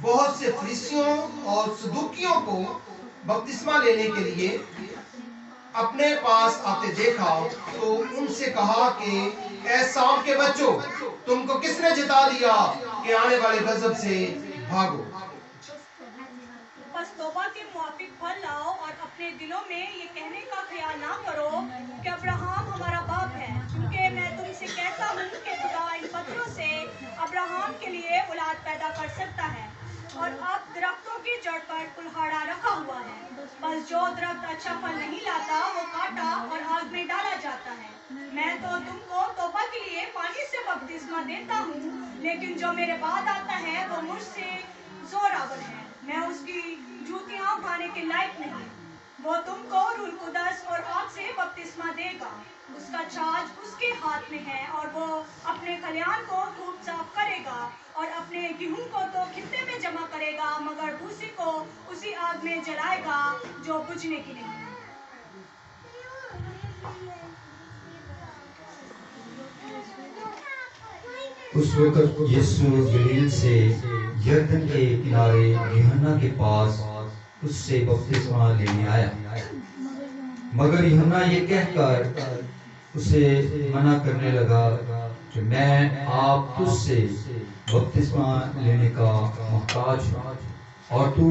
بہت سے فریسیوں اور صدوقیوں کو بپتسمہ لینے کے لیے اپنے پاس آتے دیکھا تو ان سے کہا کہ اے سام کے بچوں، تم کو کس نے جتا دیا کہ آنے والے غضب سے بھاگو؟ بس توبہ کے موافق پھل لاؤ اور اپنے دلوں میں یہ کہنے کا خیال نہ کرو کہ ابراہم ہمارا باپ ہے، کیونکہ میں تم سے کہتا ہوں کہ خدا ان پتھروں سے ابراہم کے لیے اولاد پیدا کر سکتا ہے۔ اور اب درختوں کی جڑ پر کلہاڑا رکھا ہوا ہے، بس جو درخت اچھا پھل نہیں لاتا وہ کاٹا اور آگ میں ڈالا جاتا ہے۔ میں تو تم کو توبہ کے لیے پانی سے بپتسمہ دیتا ہوں، لیکن جو میرے بعد آتا ہے وہ مجھ سے زوراور ہے، میں اس کی جوتیاں کھانے کے لائق نہیں۔ وہ تم کو روح القدس اور آگ سے بپتسمہ دے گا، اس کا چھاج اس کے ہاتھ میں ہے، اور وہ اپنے کھلیان کو خوب صاف کرے گا اور اپنے گیہوں کو تو کھتے میں جمع کرے گا، مگر بھوسی کو اسی آگ میں جلائے گا جو بجھنے کی نہیں۔ اس وقت یسوع گلیل سے یردن کے کنارے یوحنا کے پاس اس سے بپتسمہ لینے آیا، مگر یوحنا یہ کہہ کر اسے منع کرنے لگا کہ میں آپ تجھ سے بپتسمہ لینے کا محتاج ہوں اور تو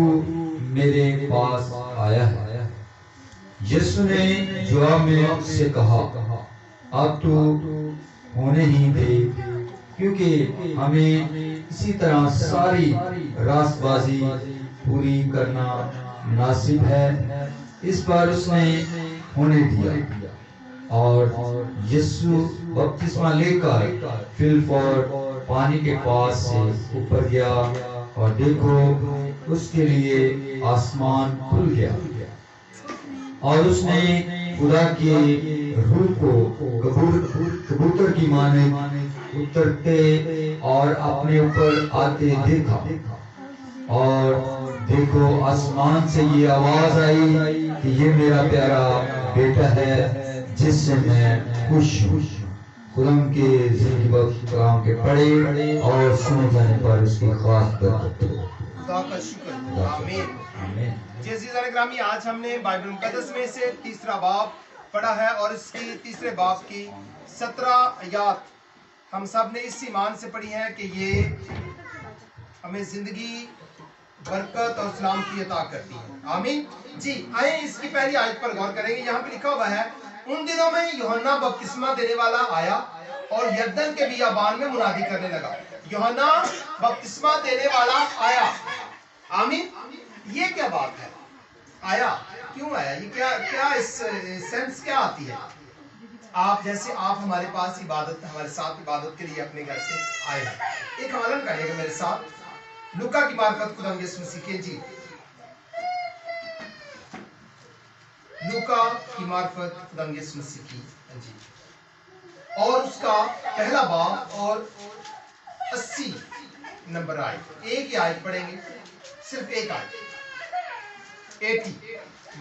میرے پاس آیا ہے۔ یسوع نے جواب میں اس سے کہا اب تو ہونے ہی دے، کیونکہ ہمیں اسی طرح ساری راست بازی پوری کرنا مناسب ہے۔ اس بار اس نے ہونے دیا اور یسوع بپتسمہ لے کر فلفور پانی کے پاس سے اوپر گیا اور دیکھو اس کے لیے آسمان کھل گیا اور اس نے خدا کی روح کو کبوتر کی مانند اترتے اور اپنے اوپر آتے دیکھا اور دیکھو آسمان سے یہ آواز آئی کہ یہ میرا پیارا بیٹا ہے جس سے میں خوش ہوں۔ قرآن کے زندگی بخش کلام کے پڑھے اور سنے جانے پر اس کی خاص برکت ہو۔ خدا کا شکر، آمین۔ جی عزیزان گرامی، آج ہم نے بائبل مقدس میں سے تیسرا باب پڑھا ہے اور اس کی تیسرے باب کی 17 آیات ہم سب نے اس ایمان سے پڑھی ہیں کہ یہ ہمیں زندگی، برکت اور سلامتی عطا کرتی ہے۔ آمین۔ جی آئیں اس کی پہلی آیت پر غور کریں گے۔ یہاں پہ لکھا ہوا ہے ان دنوں میں یوحنا بپتسمہ دینے والا آیا اور یردن کے بیابان میں منادی کرنے لگا۔ یوحنا بپتسمہ دینے والا آیا۔ آمین۔ یہ کیا بات ہے؟ آیا کیوں آیا؟ یہ کیا اس سینس کیا آتی ہے؟ آپ جیسے آپ ہمارے پاس عبادت، ہمارے ساتھ عبادت کے لیے اپنے گھر سے آئے ہیں۔ ایک حوالہ کریے گا میرے ساتھ لوکا کی معرفت خدا یسوع مسیح کے، جی لوکا کی معرفت خدا یسوع مسیح کی، جی اور اس کا پہلا باب اور 80 نمبر آیت، ایک ہی آیت پڑھیں گے، صرف ایک آیت، 80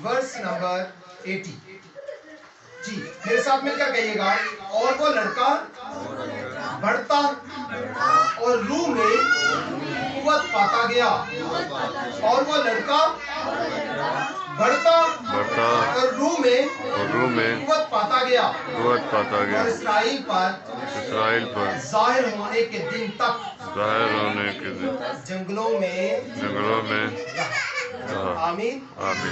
ورس نمبر 80۔ جی میرے ساتھ مل کر کہیے گا، اور وہ لڑکا بڑھتا اور روح میں قوت پاتا گیا، اور وہ لڑکا بڑھتا اور روح میں قوت پاتا گیا، اور اسرائیل پر ظاہر ہونے کے دن تک جنگلوں میں آمین۔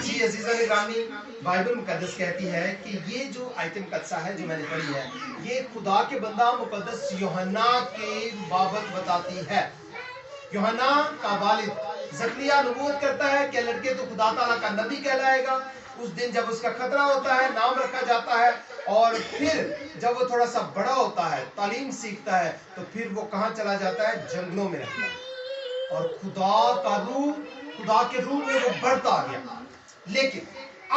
جی عزیزان گرامی، بائبل مقدس کہتی ہے کہ یہ جو آیت مقدسہ ہے جو میں نے پڑھی ہے، یہ خدا کے بندہ مقدس یوحنا کے بابت بتاتی ہے۔ یوحنا کا والد زکریا نبوت کرتا ہے کہ لڑکے تو خدا تعالیٰ کا نبی کہلائے گا۔ اس دن جب اس کا خطرہ ہوتا ہے، نام رکھا جاتا ہے، اور پھر جب وہ تھوڑا سا بڑا ہوتا ہے، تعلیم سیکھتا ہے، تو پھر وہ کہاں چلا جاتا ہے؟ جنگلوں میں رہتا ہے، اور خدا کے روح میں وہ بڑھتا گیا۔ لیکن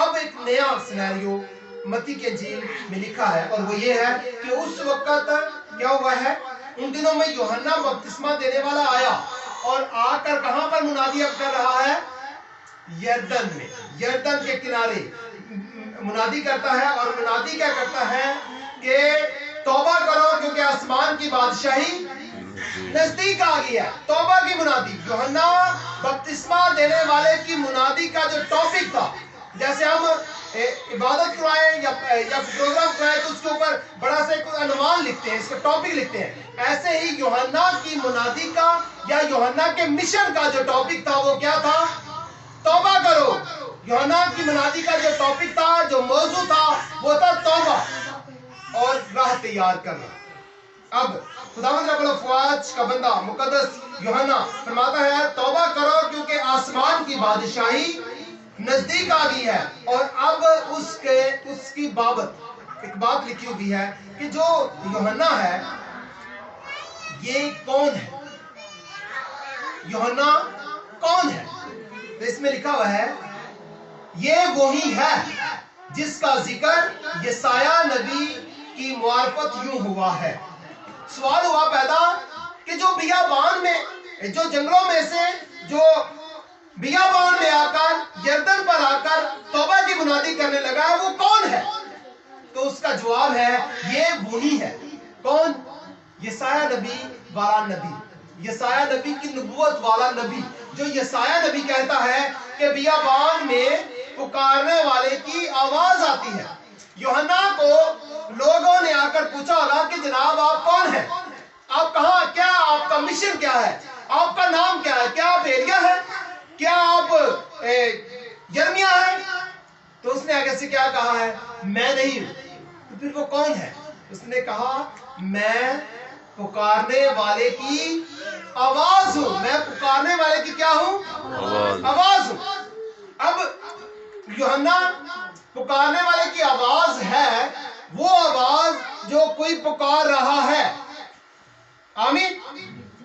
اب ایک نیا سینیریو متی کے انجیل میں لکھا ہے، اور وہ یہ ہے کہ اس وقت کیا ہوا ہے؟ ان دنوں میں یوحنا بپتسمہ دینے والا آیا اور آ کر کہاں پر منادی کر رہا ہے؟ یردن میں، یردن کے کنارے منادی کرتا ہے، اور منادی کیا کرتا ہے کہ توبہ کرو کیونکہ آسمان کی بادشاہی نزدیک آ گئی ہے۔ توبہ کی منادی، یوحنا بپتسمہ دینے والے کی منادی کا جو ٹاپک تھا، جیسے ہم عبادت کروائیں یا پروگرام کروائیں تو اس کے اوپر بڑا سا ایک عنوان لکھتے ہیں، اس کا ٹاپک لکھتے ہیں، ایسے ہی یوحنا کی منادی کا یا یوحنا کے مشن کا جو ٹاپک تھا وہ کیا تھا؟ توبہ کرو۔ یوحنا کی منادی کا جو ٹاپک تھا، جو موضوع تھا، وہ تھا توبہ اور راہ تیار کرنا۔ اب خداوند رب الافواج کا بندہ مقدس یوحنا فرماتا ہے توبہ کرو کیونکہ آسمان کی بادشاہی نزدیک آ گئی ہے۔ اور اب اس کی بابت ایک بات لکھی ہوئی ہے کہ جو یوحنا ہے یہ کون ہے؟ یوحنا کون ہے؟ تو اس میں لکھا ہوا ہے یہ وہی ہے جس کا ذکر یسایہ نبی کی معرفت یوں ہوا ہے۔ سوال ہوا پیدا کہ جو بیابان میں، جو جنگلوں میں سے جو بیابان میں آ کر، یردن پر آ کر توبہ کی منادی کرنے لگا ہے وہ کون ہے؟ تو اس کا جواب ہے یہ وہی ہے۔ کون؟ یسایہ نبی والا نبی، یسایہ نبی کی نبوت والا نبی، جو یسایہ نبی کہتا ہے کہ بیابان میں پکارنے والے کی آواز آتی ہے۔ یوحنا کو लोगों ने आकर पूछा होगा कि जनाब आप कौन हैं, आप कहाँ, क्या आपका मिशन क्या है, आपका नाम क्या है, क्या आप एलिया है, क्या आप यिर्मयाह है? तो उसने आगे से क्या कहा है, मैं नहीं हूं। तो फिर वो कौन है? उसने कहा मैं पुकारने वाले की आवाज हूं, मैं पुकारने वाले की क्या हूं, आवाज हूं। अब यूहन्ना पुकारने वाले की आवाज है, वो आवाज जो कोई पुकार रहा है। आमीन।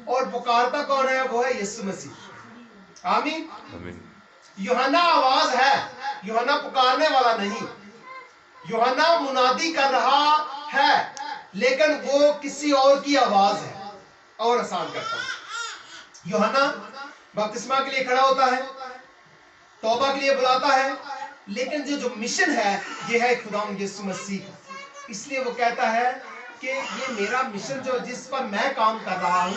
और पुकारता कौन है? वो है यीशु मसीह। आमीन। यूहन्ना आवाज है, यूहन्ना पुकारने वाला नहीं। यूहन्ना मुनादी कर रहा है, लेकिन वो किसी और की आवाज है। और आसान करता हूं, यूहन्ना बपतिस्मा के लिए खड़ा होता है, तौबा के लिए बुलाता है, लेकिन जो मिशन है ये है खुदावंद यीशु मसीह का। इसलिए वो कहता है कि ये मेरा मिशन जो जिस पर मैं काम कर रहा हूं,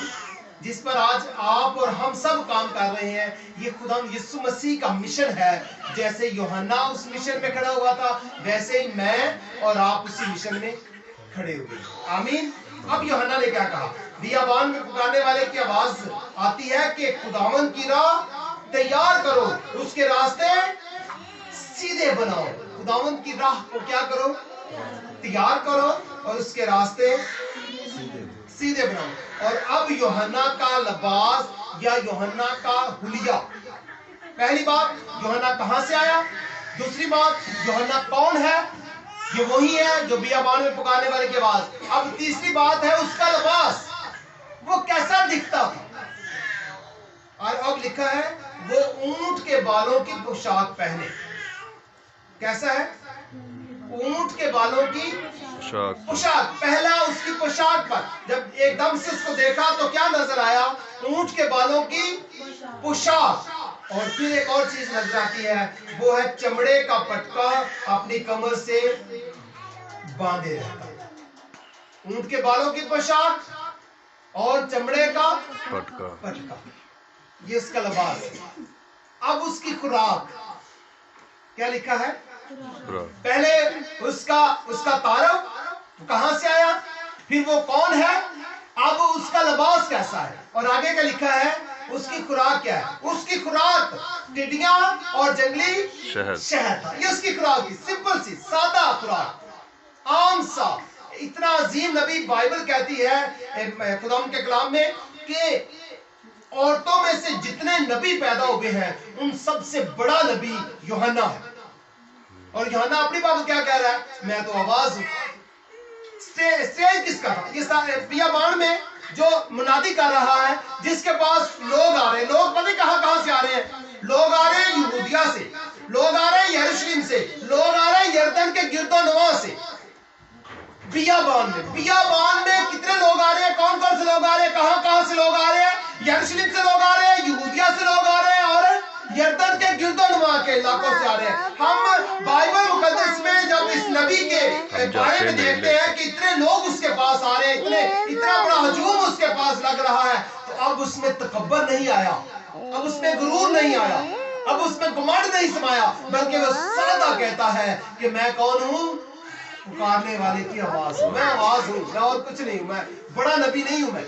जिस पर आज आप और हम सब काम कर रहे हैं, ये खुदावंद यीशु मसीह का मिशन है। जैसे यूहन्ना उस मिशन में खड़ा हुआ था, वैसे ही मैं और आप उसी मिशन में खड़े हुए। आमीन। अब यूहन्ना ने क्या कहा? बियाबान में पुकारने वाले की आवाज आती है कि खुदावंद की राह तैयार करो, उसके रास्ते सीधे बनाओ। खुदावंद की राह को क्या करो? तैयार करो और उसके रास्ते सीधे बनाओ। और अब यूहन्ना का लिबास या यूहन्ना का हुलिया, पहली बात यूहन्ना कहां से आया, दूसरी बात यूहन्ना कौन है, ये वही है जो बियाबान में पुकारने वाले की आवाज। अब तीसरी बात है उसका लिबास, वो कैसा दिखता था। और अब लिखा है वो ऊंट के बालों की पोशाक पहने। कैसा है? ऊंट के बालों की पोशाक। पहला उसकी पोशाक पर जब एकदम से उसको देखा तो क्या नजर आया? ऊंट के बालों की पोशाक। और फिर एक और चीज नजर आती है, वो है चमड़े का पटका अपनी कमर से बांधे रहता। ऊंट के बालों की पोशाक और चमड़े का पटका, ये उसका लिबास है। अब उसकी खुराक क्या लिखा है? पहले उसका तारफ कहां से आया, फिर वो कौन है, अब उसका लिबास कैसा है, और आगे का लिखा है उसकी खुराक क्या है। उसकी खुराक टिड्डियां और जंगली शहद था। ये उसकी खुराक थी, सिंपल सी सादा खुराक, आम सा। इतना अजीम नबी बाइबल कहती है खुदाम के कलाम में कि औरतों में से जितने नबी पैदा हुए हैं उन सबसे बड़ा नबी यूहन्ना है। और यूहन्ना अपनी बात क्या कह रहा है? मैं तो आवाज हूं। स्टेज किसका था? ये बियाबान में जो मुनादी कर रहा है, जिसके पास लोग आ रहे हैं, लोग पता कहां से आ रहे हैं? लोग आ रहे हैं यहूदिया से, लोग आ रहे हैं यरूशलेम से, लोग आ रहे हैं यरदन के गिरदोनवा से। बियाबान में कितने लोग आ रहे हैं? कौन कौन से लोग आ रहे हैं? कहां से लोग आ रहे हैं? यरूशलेम से लोग आ रहे हैं, यहूदिया से लोग आ रहे हैं और यरदन के गिरदोनवा के इलाकों से आ रहे हैं। हम बाइबल मुकद्दस में जब इस नबी के बारे में देखते हैं कि इतने लोग उसके पास आ रहे हैं, इतना बड़ा हजूम उसके पास लग रहा है, तो अब उसमें तकब्बर नहीं आया, अब उसमें गुरूर नहीं आया, अब उसमें घमंड नहीं समाया, बल्कि वो सादा कहता है कि मैं कौन हूं? पुकारने वाले की आवाज हूं, मैं आवाज हूं, मैं और कुछ नहीं हूं, मैं बड़ा नबी नहीं हूं मैं।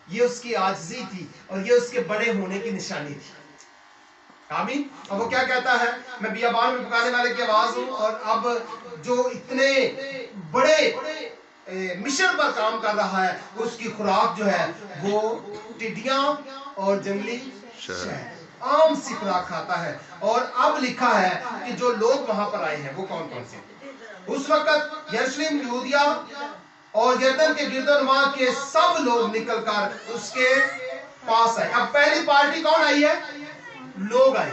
ये उसकी आजिज़ी थी और ये उसके बड़े होने की निशानी थी। आमीन। और वो क्या कहता है? मैं बियाबान में पुकारने वाले की आवाज हूं। और अब जो इतने बड़े मिशन पर काम कर रहा है, उसकी खुराक जो है वो टिड्डियां और जंगली शहद, आम सी खुराक खाता है। और अब लिखा है कि जो लोग वहां पर आए हैं वो कौन कौन से? उस वक्त यरूशलेम, यहूदिया और यरदन के गिरदोनवा के सब लोग निकलकर उसके पास आए। अब पहली पार्टी कौन आई है? लोग आए।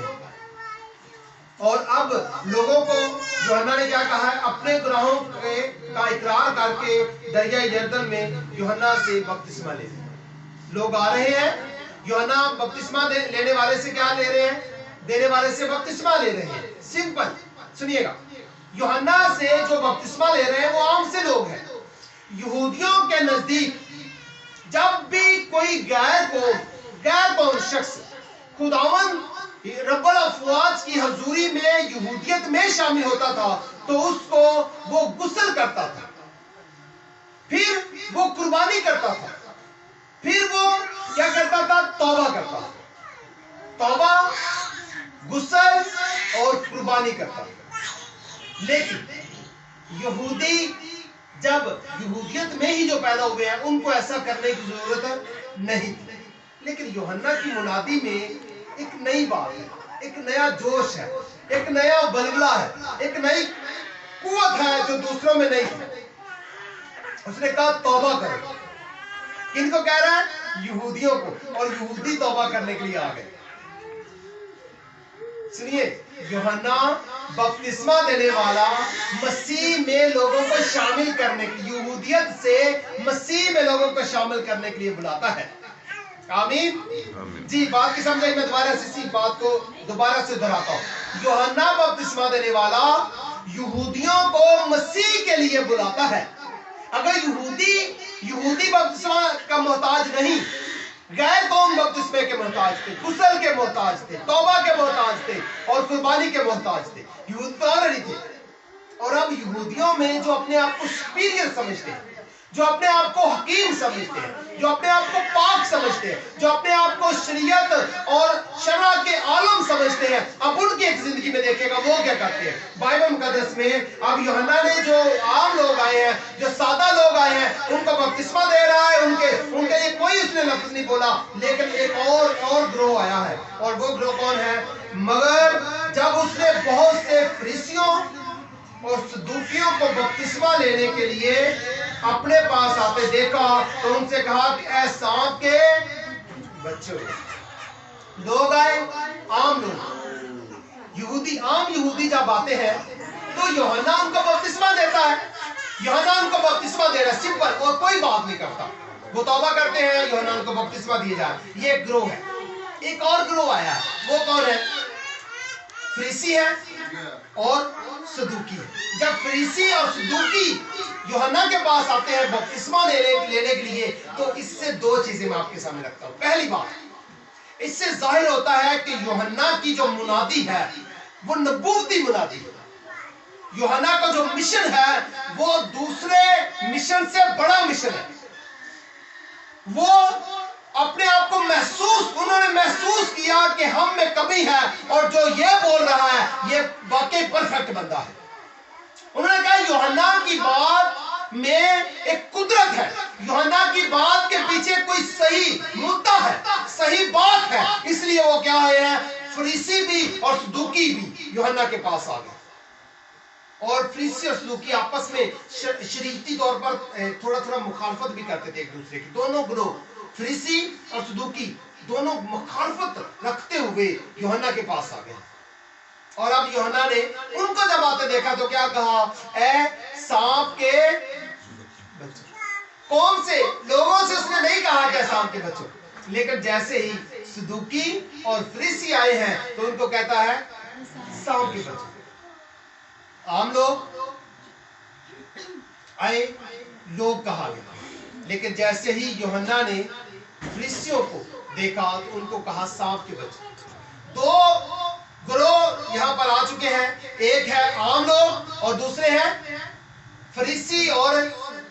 और अब लोगों को यूहन्ना ने क्या कहा है? अपने गुनाहों का इकरार करके दरिया यरदन में यूहन्ना से बपतिस्मा ले। लोग आ रहे हैं, यूहन्ना बपतिस्मा लेने वाले से क्या ले रहे हैं? देने वाले से बपतिस्मा ले रहे हैं। सिंपल सुनिएगा, यूहन्ना से जो बपतिस्मा ले रहे हैं वो आम से लोग हैं। यहूदियों के नजदीक जब भी कोई गैर कौम शख्स खुदावंद रब्बुल अफ़वाज की हजूरी में यहूदियत में शामिल होता था, तो उसको वो गुस्ल करता था, फिर वो कुर्बानी करता था, फिर वो क्या करता था? तौबा करता था। तौबा, गुस्ल और कुर्बानी करता था। लेकिन यहूदी जब यहूदियत में ही जो पैदा हुए हैं उनको ऐसा करने की जरूरत नहीं थी। लेकिन यूहन्ना की मुनादी में एक नई बात है, एक नया जोश है, एक नया बलबला है, एक नई कुव्वत है जो दूसरों में नहीं थी। उसने कहा तौबा करो। किनको कह रहा है? यहूदियों को। और यहूदी तौबा करने के लिए आ गए। सुनिए, यूहन्ना बपतिस्मा देने वाला मसीह में लोगों को शामिल करने की, यहूदियत से मसीह में लोगों को शामिल करने के लिए बुलाता है। आमीन जी। बात की समझ आई? मैं दोबारा से इसी बात को दोबारा से दोहराता हूं। यूहन्ना बपतिस्मा देने वाला यहूदियों को मसीह के लिए बुलाता है। अगर यहूदी बपतिस्मा का मोहताज नहीं, गैर कौम बपतिस्मे के मोहताज थे, गुस्ल के मोहताज थे, तौबा के मोहताज थे और कुर्बानी के मोहताज थे। यहूदी तो ऑलरेडी थे। और अब यहूदियों में जो अपने आप को सुपीरियर समझते हैं, जो अपने आप को हकीम समझते हैं, जो अपने आप को पाक समझते हैं, जो अपने आप को शरीयत और शरा के आलम समझते हैं, अब उनकी एक जिंदगी में देखेगा वो क्या करते हैं। बाइबल मुकद्दस में अब यूहन्ना ने जो आम लोग आए हैं, जो सादा लोग आए हैं, उनको बपतिस्मा दे रहा है। उनके लिए कोई उसने लफ्ज नहीं बोला। लेकिन एक और ग्रोह आया है। और वो ग्रोह कौन है? मगर जब उसने बहुत से फरीसियों और सदूकियों को बपतिस्मा लेने के लिए अपने पास आते देखा तो उनसे कहा कि ऐ सांप के बच्चों। लोग आए, आम लोग, आम यहूदी जब आते हैं तो यूहन्ना उनको बपतिस्मा देता है। यूहन्ना उनको बपतिस्मा दे रहा है, सिंपल, और कोई बात नहीं करता। वो तौबा करते हैं, यूहन्ना उनको बपतिस्मा दिए जा रहा है। ये एक ग्रोह है। एक और ग्रोह आया, वो कौन है? फरीसी है और सदूकी है। जब फरीसी और सदूकी यूहन्ना के पास आते हैं बपतिस्मा लेने के लिए, तो इससे दो चीजें मैं आपके सामने रखता हूं। पहली बात, इससे जाहिर होता है कि यूहन्ना की जो मुनादी है वो नबूवती मुनादी है। यूहन्ना का जो मिशन है वो दूसरे मिशन से बड़ा मिशन है। वो अपने आप को उन्होंने महसूस किया कि हम में कमी है, और जो ये बोल रहा है ये वाकई परफेक्ट बंदा है। उन्होंने कहा यूहन्ना की बात में एक कुदरत है, यूहन्ना की बात के पीछे कोई सही मुद्दा है, सही बात है। इसलिए वो क्या है, फरीसी भी और सदूकी भी यूहन्ना के पास आ गए। और फरीसी और सदूकी आपस में शरीयती तौर पर थोड़ा थोड़ा मुखालफत भी करते थे एक दूसरे की। दोनों ग्रोह, फरीसी और सदूकी, दोनों मुखालफत रखते हुए यूहन्ना के पास आ गए। और अब यूहन्ना ने उनको जब आते देखा तो क्या कहा? ऐ सांप के बच्चों। कौन से लोगों से उसने नहीं कहा कि सांप के बच्चों, लेकिन जैसे ही सदूकी और फरीसी आए हैं तो उनको कहता है सांप के बच्चों। आम लोग आए, लोग कहा गया। लेकिन जैसे ही यूहन्ना ने फरीसियों को देखा तो उनको कहा सांप के बच्चे। दो ग्रोह यहां पर आ चुके हैं, एक है आम लोग और दूसरे हैं फरीसी और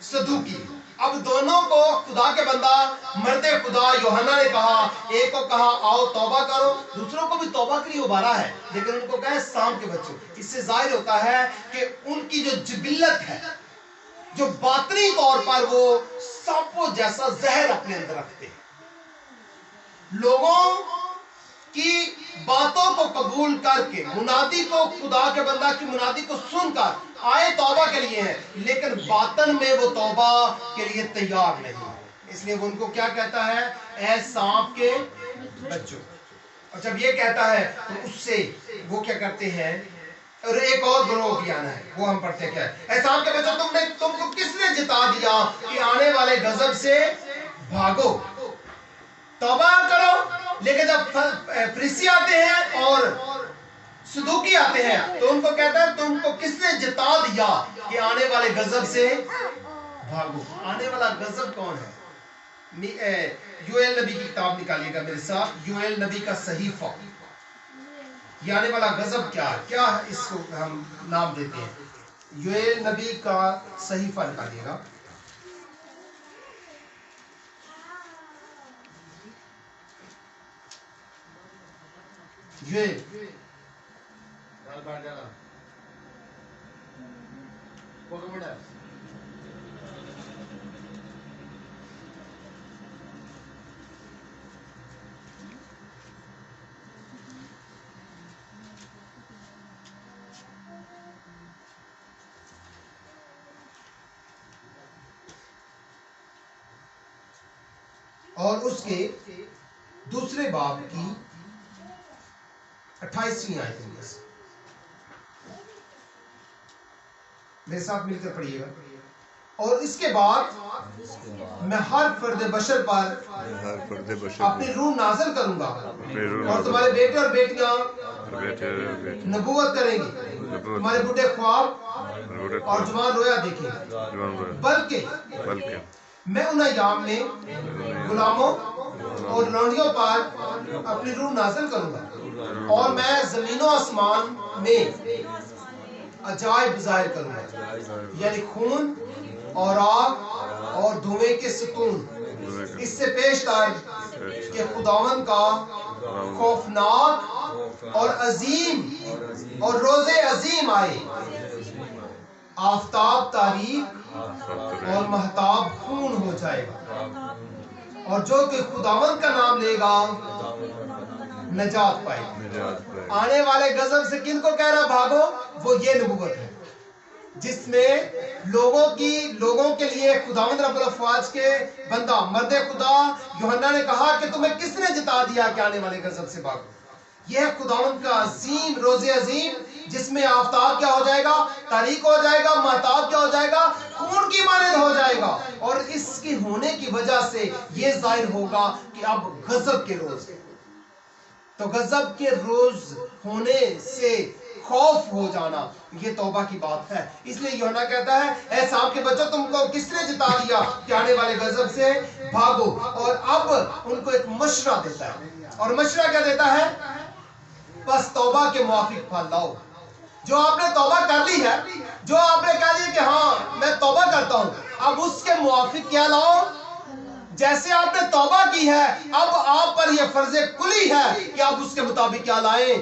सदूकी। अब दोनों को खुदा के बंदा, मर्दे खुदा यूहन्ना ने कहा, एक को कहा आओ तौबा करो, दूसरों को भी तौबा के लिए उभारा है, लेकिन उनको कहा सांप के बच्चों। इससे जाहिर होता है कि उनकी जो जिबिल्लत है, जो बातनी तौर पर वो सांपों जैसा जहर अपने अंदर रखते हैं। लोगों की बातों को कबूल करके, मुनादी को, खुदा के बंदा की मुनादी को सुनकर आए तौबा के लिए हैं, लेकिन बातन में वो तौबा के लिए तैयार नहीं। इसलिए वो उनको क्या कहता है? ऐ सांप के बच्चों। और जब ये कहता है तो उससे वो क्या करते हैं? और एक और ग्रोह भी आना है, वो हम पढ़ते क्या है? ऐ सांप के बच्चों, तुमको किसने जिता दिया कि आने वाले गजब से भागो, तौबा करो। लेकिन जब फरीसी आते हैं और सदूकी आते हैं तो उनको कहता है तुमको किसने जिता दिया कि आने वाले गजब से भागो। आने वाला गजब कौन है? यूएल नबी की किताब निकालिएगा मेरे साथ, यूएल नबी का सहीफा। ये आने वाला गजब क्या है? क्या है इसको हम नाम देते हैं? योएल नबी का सहीफा निकालिएगा। योएल और उसके दूसरे बाब की 28वीं आयत में से मेरे साथ मिलकर पढ़िएगा। और इसके बाद मैं हर फर्द बशर पर अपनी रूह नाज़िल करूंगा और तुम्हारे बेटे और बेटियां नबूवत करेंगी, तुम्हारे बूढ़े ख्वाब और जवान रोया देखेंगे। बल्कि मैं उन अय्याम में गुलामों और लौंडियों पर अपनी रूह नाज़िल करूंगा और मैं जमीनों आसमान में अजायब ज़ाहिर करूंगा, यानी खून और आग और धुएं के सुतून। इससे पेश कर कि खुदावन का खौफनाक और अजीम और रोज़े अजीम आए। आफताब तारीक और महताब खून हो जाएगा और जो कि खुदावन का नाम लेगा नजात पाएगा। आने वाले गजब से किनको कह रहा भागो? वो ये नबूवत है जिसमें लोगों के लिए खुदावंद रब्बुल अफ़वाज के बंदा मर्द खुदा यूहन्ना ने कहा कि तुम्हें किसने जिता दिया कि आने वाले गजब से भागो। यह खुदावंद का अजीम रोज़े अजीम जिसमें आफताब क्या हो जाएगा? तारीक हो जाएगा, महताब क्या हो जाएगा? खून की मानद हो जाएगा। और इसके होने की वजह से यह जाहिर होगा कि अब गजब के रोज, तो गजब के रोज होने से खौफ हो जाना ये तौबा की बात है। इसलिए यूहन्ना कहता है, ऐ सांप के बच्चों, तुमको किसने जिता दिया कि आने वाले गजब से भागो। और अब उनको एक मशवरा देता है, और मशवरा क्या देता है? बस तौबा के मुआफिक फल लाओ। जो आपने तौबा कर ली है, जो आपने कह लिया कि हाँ मैं तौबा करता हूं, अब उसके मुआफिक क्या लाओ? जैसे आपने तौबा की है, अब आप पर यह फर्ज कुली है कि आप उसके मुताबिक क्या लाएं?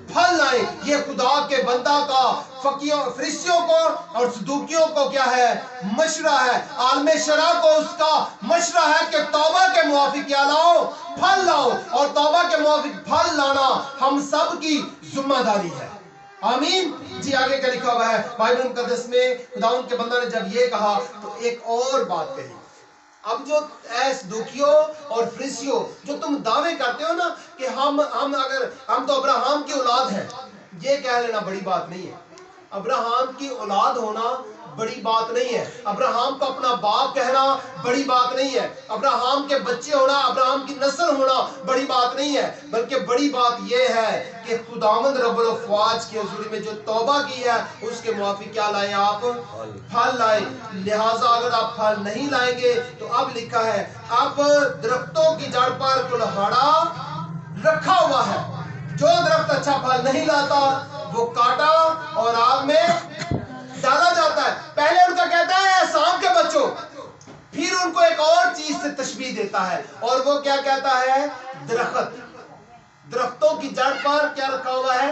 फल लाएं। ये खुदा के बंदा का फरिश्तियों को और सदूकियों को क्या है? मशवरा है। आलमे शरा को उसका मशवरा है कि तौबा के मुआफिक क्या लाओ? फल लाओ। और तौबा के मुआफिक फल लाना हम सब की जिम्मेदारी है। आमीन जी। आगे क्या लिखा हुआ है बाइबल मुकद्दस में? खुदावंद के बंदा ने जब ये कहा तो एक और बात कही। अब जो सदूकियों और फरिश्तियों जो तुम दावे करते हो ना कि हम तो अब्राहम की औलाद हैं, ये कह लेना बड़ी बात नहीं है। अब्राहम की औलाद होना बड़ी बात नहीं है। अब्राहम को अपना बाप कहना बड़ी बात नहीं है। अब्राहम के बच्चे होना, अब्राहम की नस्ल होना बड़ी बात नहीं है। बल्कि बड़ी बात यह है कि खुदावंद रब्बुल अफ़वाज की हुज़ूरी में जो तौबा की है उसके मुआफिक क्या लाएं? आप फल लाएं। लिहाजा अगर आप फल नहीं लाएंगे तो अब लिखा है, अब दरख्तों की जड़ पर कुल्हाड़ा रखा हुआ है। जो दरख्त अच्छा फल नहीं लाता वो काटा और आग में डाला जाता है। पहले उनका कहता है सांप के बच्चों, फिर उनको एक और चीज से तशबीह देता है, और वो क्या कहता है? दरख्तों की जड़ पर क्या रखा हुआ है?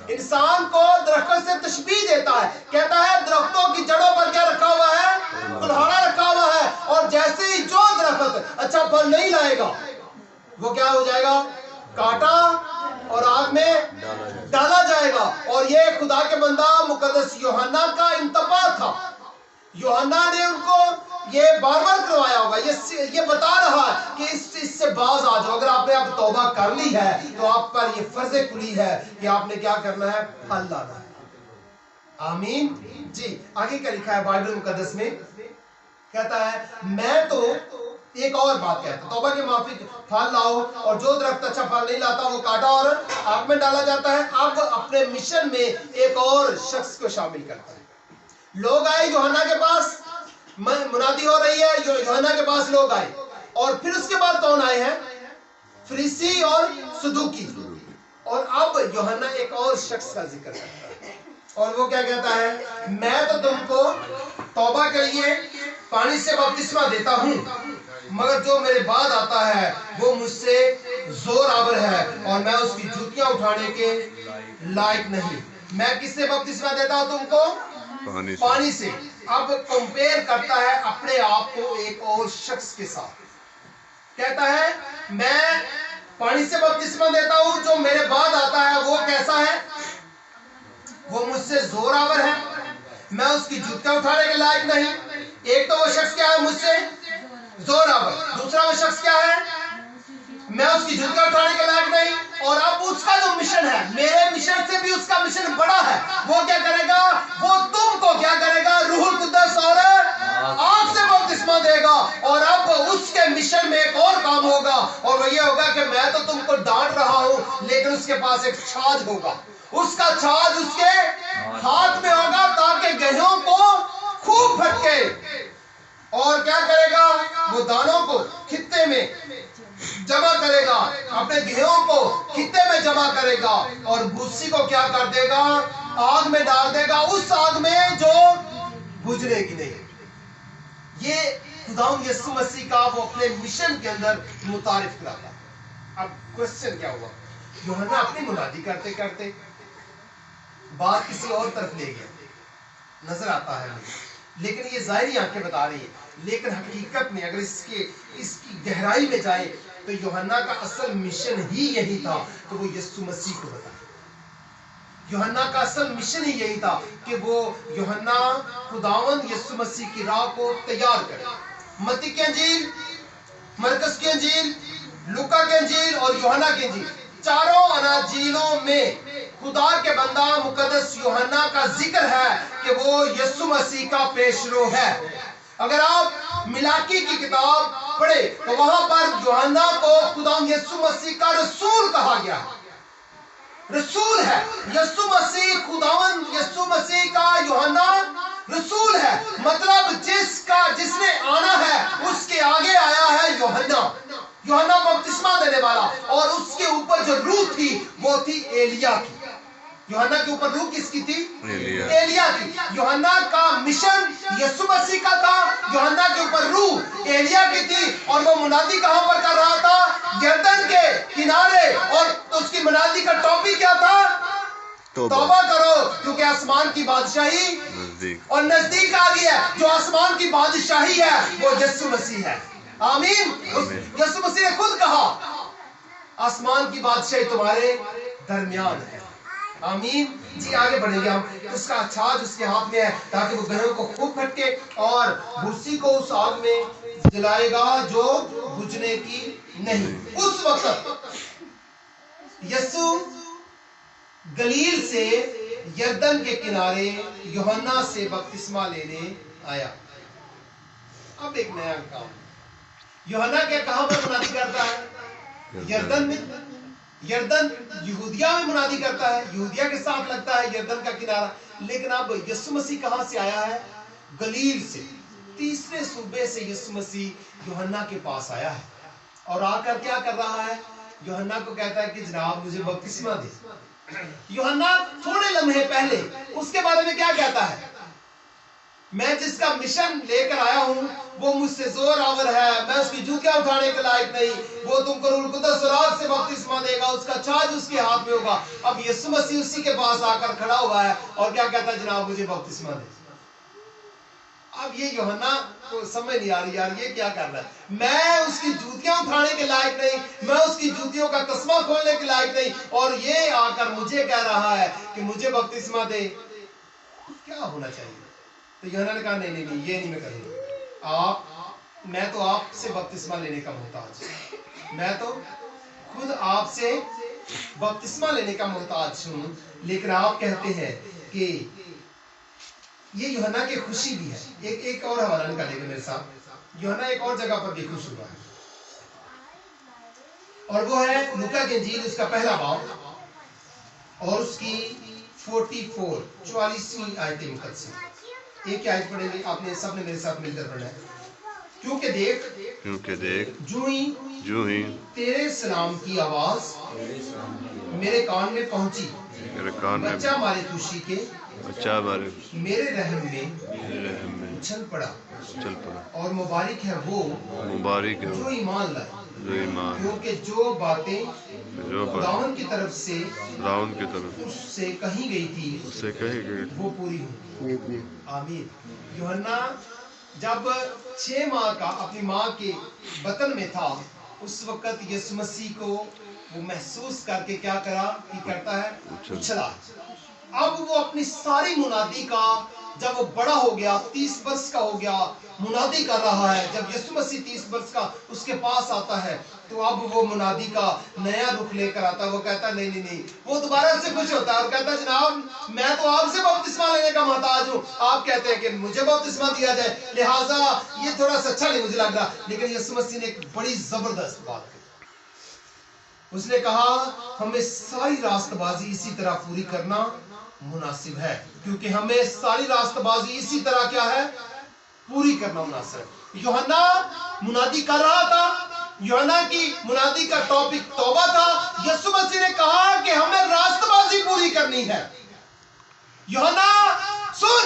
इंसान को दरख्त से तशबीह देता है, कहता है दरख्तों की जड़ों पर क्या रखा हुआ है? कुल्हाड़ा रखा हुआ है। और जैसे ही जो दरख्त अच्छा फल नहीं लाएगा वो क्या हो जाएगा? काटा और आग में डाला जाएगा। और ये खुदा के बंदा मुकद्दस यूहन्ना का इंतबा था। यूहन्ना ने उनको ये बार बार करवाया होगा, ये बता रहा है कि इससे बाज आ जाओ। अगर आपने अब तौबा कर ली है तो आप पर ये फर्ज कुली है कि आपने क्या करना है? फल लाना है। आमीन जी। आगे क्या लिखा है बाइबल मुकद्दस में? कहता है, मैं तो एक और बात कहता हूं, तौबा के माफिक फल लाओ, और जो दरख्त अच्छा फल नहीं लाता वो काटा और आग में डाला जाता है। अब अपने मिशन में एक और शख्स को शामिल करता है। लोग आए यूहन्ना के पास, मुनादी हो रही है, यूहन्ना के पास लोग आए, और फिर उसके बाद कौन आए हैं? फरीसी और सदूकी। और अब यूहन्ना एक और शख्स का जिक्र करता है, اور وہ کیا کہتا ہے؟ میں تو تم کو توبہ کے لیے پانی سے بپتسمہ دیتا ہوں، مگر جو میرے بعد آتا ہے وہ مجھ سے زور آور ہے اور میں اس کی جوتیاں اٹھانے کے لائق نہیں۔ میں کس سے بپتسمہ دیتا ہوں تم کو؟ پانی سے۔ اب کمپیئر کرتا ہے اپنے آپ کو ایک اور شخص کے ساتھ، کہتا ہے میں پانی سے بپتسمہ دیتا ہوں، جو میرے بعد آتا ہے وہ کیسا ہے؟ وہ مجھ سے زور آور ہے، میں اس کی جوتیاں اٹھانے کے لائق نہیں۔ ایک تو وہ شخص کیا ہے؟ مجھ سے زور آور۔ دوسرا وہ شخص کیا ہے؟ میں اس کی جوتیاں اٹھانے کے لائق نہیں۔ اور اب اس کا جو مشن ہے، میرے مشن سے بھی اس کا مشن بڑا ہے۔ وہ کیا کرے گا؟ وہ تم کو کیا کرے گا؟ روح القدس اور آگ سے بپتسمہ دے گا۔ اور اب اس کے مشن میں ایک اور کام ہوگا، اور وہ یہ ہوگا کہ میں تو تم کو ڈانٹ رہا ہوں، لیکن اس کے پاس ایک چھاج ہوگا۔ اس کا چھاج اس کے ہاتھ میں ہوگا تاکہ گہیوں کو خوب پھٹکے۔ اور کیا کرے گا؟ وہ دانوں کو خطے میں جمع کرے گا، اپنے گہیوں کو خطے میں جمع کرے گا، اور بھوسی کو کیا کر دے گا؟ آگ میں ڈال دے گا، اس آگ میں جو بجھنے کی نہیں۔ یہ خداوند یسوع مسیح کا وہ اپنے مشن کے اندر متعارف کراتا ہے۔ اب کوسچن کیا ہوا؟ یوحنا اپنی منادی کرتے کرتے بات کسی اور طرف لے گیا، نظر آتا ہے مجھے، لیکن یہ ظاہری آنکھیں بتا رہی ہے، لیکن حقیقت میں اگر اس کی گہرائی میں جائے تو یوحنا کا اصل مشن ہی یہی تھا کہ وہ یسوع مسیح کو بتائے۔ یوحنا کا اصل مشن ہی یہی تھا کہ وہ یوحنا خداوند یسوع مسیح کی راہ کو تیار کرے۔ متی کی انجیل، مرکز کی انجیل، لوکا کی انجیل اور یوحنا کی انجیل، چاروں اناجیلوں میں خدا کے بندہ مقدس یوحنا کا ذکر ہے کہ وہ یسوع مسیح کا پیشرو ہے۔ اگر آپ ملاکی کی کتاب پڑھے تو وہاں پر یوحنا کو خدا یسوع مسیح کا رسول کہا گیا ہے، رسول ہے۔ یسوع مسیح، خداوند یسوع مسیح کا یوحنا رسول ہے، مطلب جس نے آنا ہے اس کے آگے آیا ہے یوحنا بپتسمہ دینے والا، اور اس کے اوپر جو روح تھی وہ تھی ایلیا کی۔ یوحنا کے اوپر روح کس کی تھی؟ ایلیا کی۔ یوحنا کا مشن یسوع مسیح کا تھا، یوحنا کے اوپر روح ایلیا کی تھی، اور وہ منادی کہاں پر کر رہا تھا؟ یردن کے کنارے، اور اس کی منادی کا ٹاپک کیا تھا؟ توبہ کرو کیونکہ آسمان کی بادشاہی اور نزدیک آ گئی ہے۔ جو آسمان کی بادشاہی ہے وہ یسوع مسیح ہے۔ آمین۔ یسوع مسیح نے خود کہا آسمان کی بادشاہی تمہارے درمیان ہے۔ آمین۔ جی آگے بڑھیں گے ہم۔ اس کا چھاج اس کے ہاتھ میں ہے تاکہ وہ گہیوں کو خوب پھٹکے اور بھوسی کو اس آگ میں جلائے گا جو بجھنے کی نہیں۔ اس وقت یسوع گلیل سے یردن کے کنارے یوحنا سے بپتسمہ لینے آیا۔ اب ایک نیا کام، یوحنا کے کہاں پر منادی کرتا ہے؟ یردن میں۔ یردن یہودیہ میں منادی کرتا ہے، یہودیہ کے ساتھ لگتا ہے یردن کا کنارہ، لیکن اب یسوع مسیح کہاں سے آیا ہے؟ گلیل سے، تیسرے صوبے سے یسوع مسیح یوحنا کے پاس آیا ہے، اور آ کر کیا کر رہا ہے؟ یوحنا کو کہتا ہے کہ جناب مجھے بپتسمہ دے۔ یوحنا تھوڑے لمحے پہلے اس کے بارے میں کیا کہتا ہے؟ میں جس کا مشن لے کر آیا ہوں وہ مجھ سے زور آور ہے، میں اس کی جوتیاں اٹھانے کے لائق نہیں، وہ تم کو روح القدس اور آگ سے بپتسمہ دے گا، اس کا چھاج اس کے ہاتھ میں ہوگا۔ اب یسوع مسیح اسی کے پاس آ کر کھڑا ہوا ہے اور کیا کہتا ہے؟ جناب مجھے بپتسمہ دے۔ اب یہ یوحنا کو سمجھ نہیں آ رہی یار یہ کیا کر رہا ہے، میں اس کی جوتیاں اٹھانے کے لائق نہیں، میں اس کی جوتیوں کا تسمہ کھولنے کے لائق نہیں، اور یہ آ کر مجھے کہہ رہا ہے کہ مجھے بپتسمہ دے۔ کیا ہونا چاہیے؟ تو یوحنا نے کہا نہیں نہیں نہیں، یہ نہیں میں کروں گا، میں تو آپ سے بپتسمہ لینے کا محتاج ہوں، میں تو خود آپ سے بپتسمہ لینے کا محتاج ہوں، لیکن آپ کہتے ہیں کہ یہ یوحنا کی خوشی بھی ہے۔ ایک اور حوالہ نکالے گا میرے ساتھ، یوحنا ایک اور جگہ پر بھی خوش ہوا ہے، اور وہ ہے لوکا کی انجیل، اس کا پہلا باب اور اس کی 44 آیت مقدسہ۔ ایک آیت پڑھیں گے، آپ نے سب نے میرے ساتھ مل کر پڑھنا ہے۔ کیونکہ دیکھ यूं ही तेरे सलाम की आवाज मेरे कान में पहुंची। मेरे कान में बच्चा मारे खुशी के बच्चा हमारे मेरे रहम में रहम में उछल पड़ा। चल पड़ा। और मुबारक है वो मुबारक है जो ईमान लाए, जो ईमान क्योंकि जो बातें जो बात खुदावन की तरफ से राउन की तरफ उससे कही गई थी उससे कही गई वो पूरी हुई। आमीन। यूहन्ना जब 6 माह का अपनी माँ के बतन में था, उस वक्त यीशु मसीह को वो महसूस करके क्या करता है, उछला। अब वो अपनी सारी मुनादी का, जब वो बड़ा हो गया, 30 वर्ष का हो गया, मुनादी कर रहा है। जब यीशु मसीह 30 वर्ष का उसके पास आता है, तो अब वो मुनादी का नया रुख लेकर आता है। वो कहता नहीं, वो दोबारा से खुश होता है और कहता है जनाब मैं तो आपसे बपतिस्मा लेने का मोहताज हूँ, आप कहते हैं कि मुझे बपतिस्मा दिया जाए, लिहाजा ये थोड़ा सा अच्छा नहीं मुझे लग रहा। लेकिन यीशु मसीह ने एक बड़ी जबरदस्त बात की। उसने कहा हमें सारी रास्तबाजी इसी तरह पूरी करना मुनासिब है, क्योंकि हमें सारी रास्तबाजी इसी तरह क्या है, पूरी करना मुनासिब है। यूहन्ना मुनादी कर रहा था, यूहन्ना की मुनादी का टॉपिक तौबा था। यीशु मसीह ने कहा कि हमें रास्तबाजी पूरी करनी है। यूहन्ना सुन,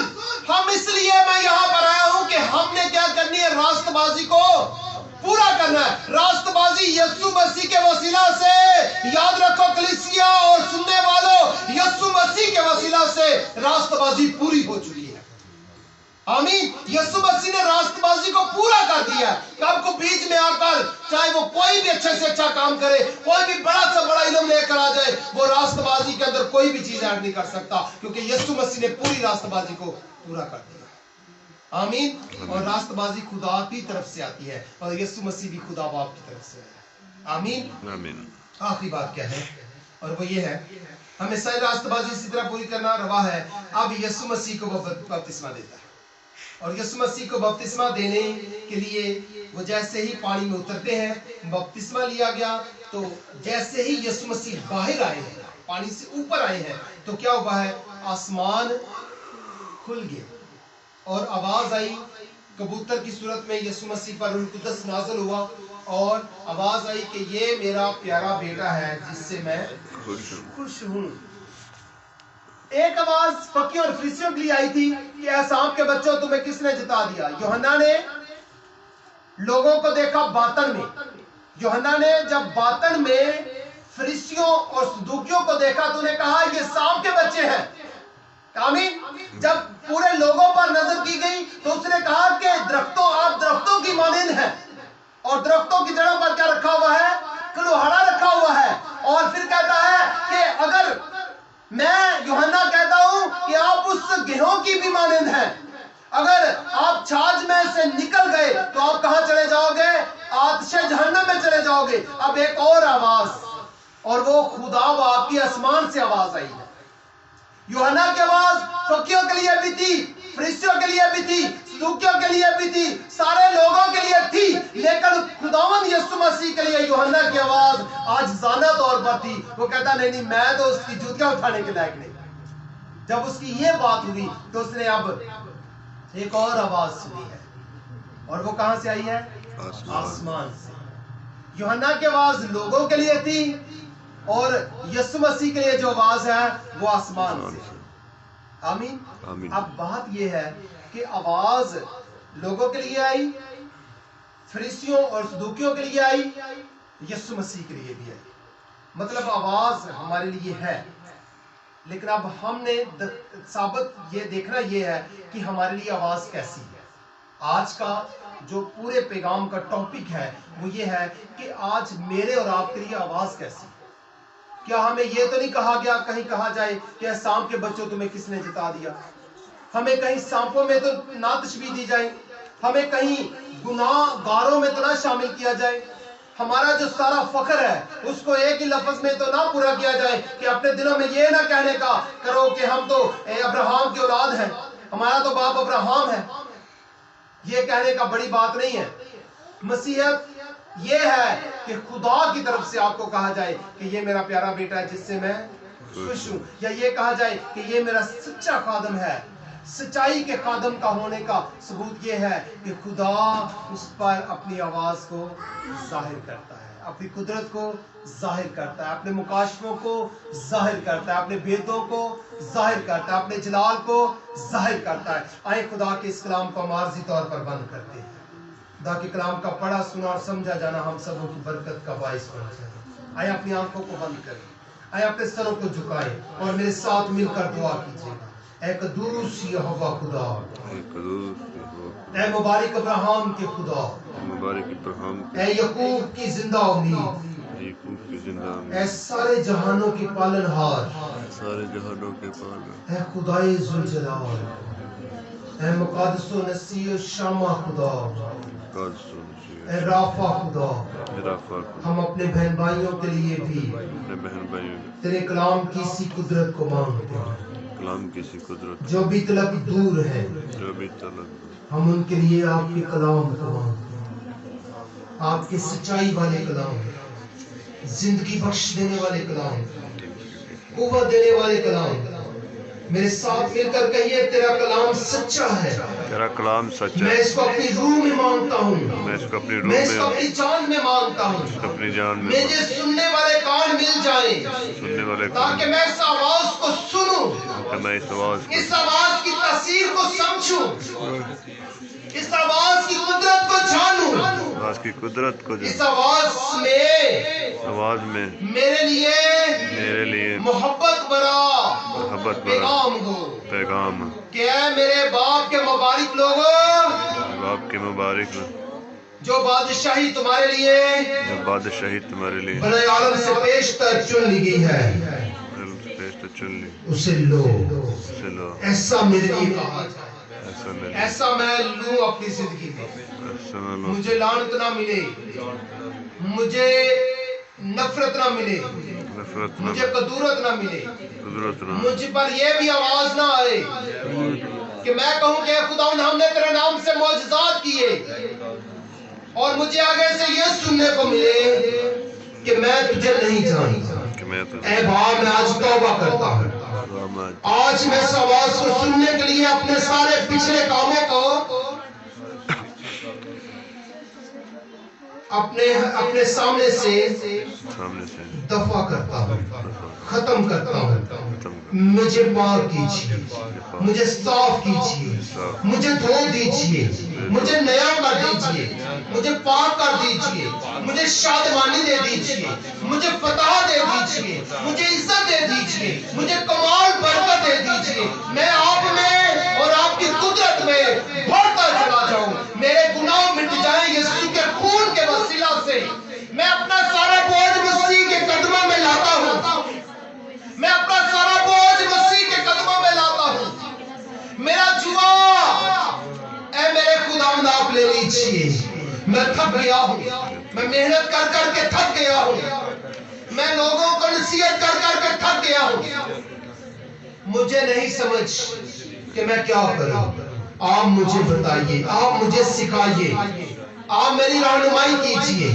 हम इसलिए मैं यहाँ पर आया हूँ कि हमने क्या करनी है, रास्तबाजी को पूरा करना है। रास्तबाजी यीशु मसीह के वसीला से, याद रखो कलीसिया और सुनने वालों, यीशु मसीह के वसीला से रास्तबाजी पूरी हो चुकी है। आमीन। यीशु मसीह ने रास्तबाजी को पूरा कर दिया। कब को बीच में आकर चाहे वो कोई भी अच्छे से अच्छा काम करे, कोई भी बड़ा से बड़ा इल्म लेकर आ जाए, वो रास्तबाजी के अंदर कोई भी चीज ऐड नहीं कर सकता, क्योंकि यीशु मसीह ने पूरी रास्तबाजी को पूरा कर दिया। आमीन। और रास्तबाजी खुदा की तरफ से आती है और यीशु मसीह भी खुदा बाप की तरफ से है। आमीन। आमीन। आखिरी बात क्या है, और वो ये है हमें सारी रास्तबाजी इसी तरह पूरी करना रवा है। अब यीशु मसीह को बपतिस्मा देता है, और यीशु मसीह को बपतिस्मा देने के लिए वो जैसे ही पानी में उतरते हैं, बपतिस्मा लिया गया, तो जैसे ही यीशु मसीह बाहर आए हैं, पानी से ऊपर आए हैं, तो क्या हुआ है, आसमान खुल गया और आवाज आई कबूतर की सूरत में। यीशु मसीह पर रूह कुद्दस नाज़िल हुआ और आवाज आई कि ये मेरा प्यारा बेटा है जिससे मैं खुश हूँ। एक आवाज फकीरों और फरीसियों के लिए आई थी कि ऐ सांप के बच्चों तुम्हें किसने जिता दिया। यूहन्ना ने लोगों को देखा बातन में। यूहन्ना ने जब बातन में फरीसियों और सदूकियों को देखा तो उन्हें कहा ये सांप के बच्चे हैं। आमीन। जब पूरे लोगों पर नजर की गई तो उसने कहा कि आप दरख्तों की मानिंद हैं, और दरख्तों की जड़ों पर क्या रखा हुआ है, कुल्हाड़ा रखा हुआ है। और फिर कहता है कि अगर मैं यूहन्ना कहता हूं कि आप उस गेहूं की भी मानिंद हैं, अगर आप छाछ में से निकल गए तो आप कहां चले जाओगे, आतिशे जहन्नम में चले जाओगे। अब एक और आवाज, और वो खुदा बाप की आसमान से आवाज आई है। यूहन्ना की आवाज फकीरों के लिए भी थी, फरीसियों के लिए भी थी, सदूकियों के लिए भी थी, सारे लोगों के लिए थी, लेकिन खुदावंद यीशु मसीह के लिए यूहन्ना की आवाज आजिज़ाना तौर पर थी। वो कहता नहीं, मैं तो उसकी जूतियां उठाने के लायक नहीं। जब उसकी ये बात हुई तो उसने अब एक और आवाज सुनी है, और वो कहां से आई है, आसमान से। यूहन्ना की आवाज लोगों के लिए थी, और यीशु मसीह के लिए जो आवाज है वो आसमान से। आमीन। आमीन। अब बात ये है कि आवाज लोगों के लिए आई, फरीसियों और सदूकियों के लिए आई, यीशु मसीह के लिए भी आई। मतलब आवाज हमारे लिए है, लेकिन अब हमने साबित ये देखना ये है कि हमारे लिए आवाज कैसी है। आज का जो पूरे पैगाम का टॉपिक है वो ये है कि आज मेरे और आपके लिए आवाज कैसी है। क्या हमें ये तो नहीं कहा गया, कहीं कहा जाए कि सांप के बच्चों तुम्हें किसने जिता दिया। हमें कहीं सांपों में तो ना तशबीह दी जाए, हमें कहीं गुनाहगारों में तो ना शामिल किया जाए। हमारा जो सारा फख्र है उसको एक ही लफ्ज में तो ना पूरा किया जाए कि अपने दिलों में ये ना कहने का करो कि हम तो अब्राहम की औलाद हैं, हमारा तो बाप अब्राहम है। ये कहने का बड़ी बात नहीं है। मसीहत ये है कि खुदा की तरफ से आपको कहा जाए कि ये मेरा प्यारा बेटा है जिससे मैं खुश हूं, या ये कहा जाए कि ये मेरा सच्चा खादम है। सच्चाई के खादम का होने का सबूत ये है कि खुदा उस पर अपनी आवाज को जाहिर करता है। अपनी कुदरत को जाहिर करता है, अपने मुकाशफों को जाहिर करता है, अपने भेदों को जाहिर करता है, अपने जलाल को जाहिर करता है। आए खुदा के इस कलाम को हम आर्जी तौर पर बंद करते हैं। खुदा के कलाम का पढ़ा सुना और समझा जाना हम सबों की बरकत का बाइस बन जाए। आए अपनी आंखों को बंद करें, आए अपने सरों को झुकाएं और मेरे साथ मिलकर दुआ कीजिएगा। ऐ कदूस यहोवा खुदा, ऐ मुबारक अब्राहम के खुदा, ऐ यकूब की जिंदा उम्मीद, ऐ सारे जहानों के पालनहार, ऐ खुदाए जुल जलाल, ऐ मुक़द्दस नसीह शामा खुदा, ऐ राफा खुदा, हम अपने बहन भाइयों के लिए भी तेरे कलाम की सी कुदरत को मांगते हैं। जो भी तलब दूर है, हम उनके लिए आपके कलाम को मांगते हैं। आपके सच्चाई वाले कलाम, जिंदगी बख्श देने वाले कलाम, कुव्वत देने वाले कलाम। मेरे साथ मिलकर कहिए, तेरा कलाम सच्चा है, तेरा कलाम सच है। मैं इसको अपनी रूह में मांगता हूँ, मैं इसको अपनी रूह मैं इसको में, अपनी जान में मांगता हूँ। अपनी जान में, मुझे सुनने वाले कान मिल जाएं, सुनने वाले ताकि मैं इस आवाज को सुनूं, कि मैं इस आवाज इस आवाज की तासीर को समझूं, इस आवाज की कुदरत को जानूं, आवाज की कुदरत को इस आवाज में मेरे लिए मोहब्बत भरा पैगाम क्या मेरे बाप के मुबारक लोगों, बाप के मुबारक जो बादशाही तुम्हारे लिए बड़े आलम से पेशतर चुन ली गई है, चुन ली, उसे लो। ऐसा मेरे लिए कहा जाए, ऐसा मैं लूं अपनी जिंदगी में। मुझे लानत ना मिले, मुझे नफरत ना मिले, मुझे कदूरत ना मिले, मुझ पर यह भी आवाज ना आए कि मैं कहूं कि खुदावंद हमने तेरे नाम से मौजज़ात किए, और मुझे आगे से यह सुनने को मिले कि मैं तुझे नहीं जानता। ऐ बाप, मैं आज तौबा करता हूँ, आज मैं इस आवाज को सुनने के लिए अपने सारे पिछले कामों को अपने सामने से दफा करता हूँ, खत्म करता हूँ। मुझे पाक कीजिए, मुझे साफ कीजिए, मुझे धो दीजिए, मुझे नया कर दीजिए, मुझे पाक कर दीजिए, मुझे शादमानी दे दीजिए, मुझे फतह दे दीजिए, मुझे इज्जत दे दीजिए, मुझे कमाल बरकत दे दीजिए। मैं आप में और आपकी कुदरत में बढ़ता चला जाऊं, मेरे गुनाह मिट जाएं यीशु के खून के वसीला से। मैं अपना सारा बोझ मसीह के कदमों में लाता हूं, मैं अपना सारा बोझ मसीह के कदमों में लाता हूं। मेरा जुआ ऐ मेरे खुदावंद आप ले लीजिए। मैं थक गया हूं, मैं मेहनत कर कर के थक गया हूं, मैं लोगों को नसीहत कर कर के थक गया हूं। मुझे नहीं समझ कि मैं क्या करूं। आप मुझे बताइए, आप मुझे सिखाइए, आप मेरी रहनुमाई कीजिए,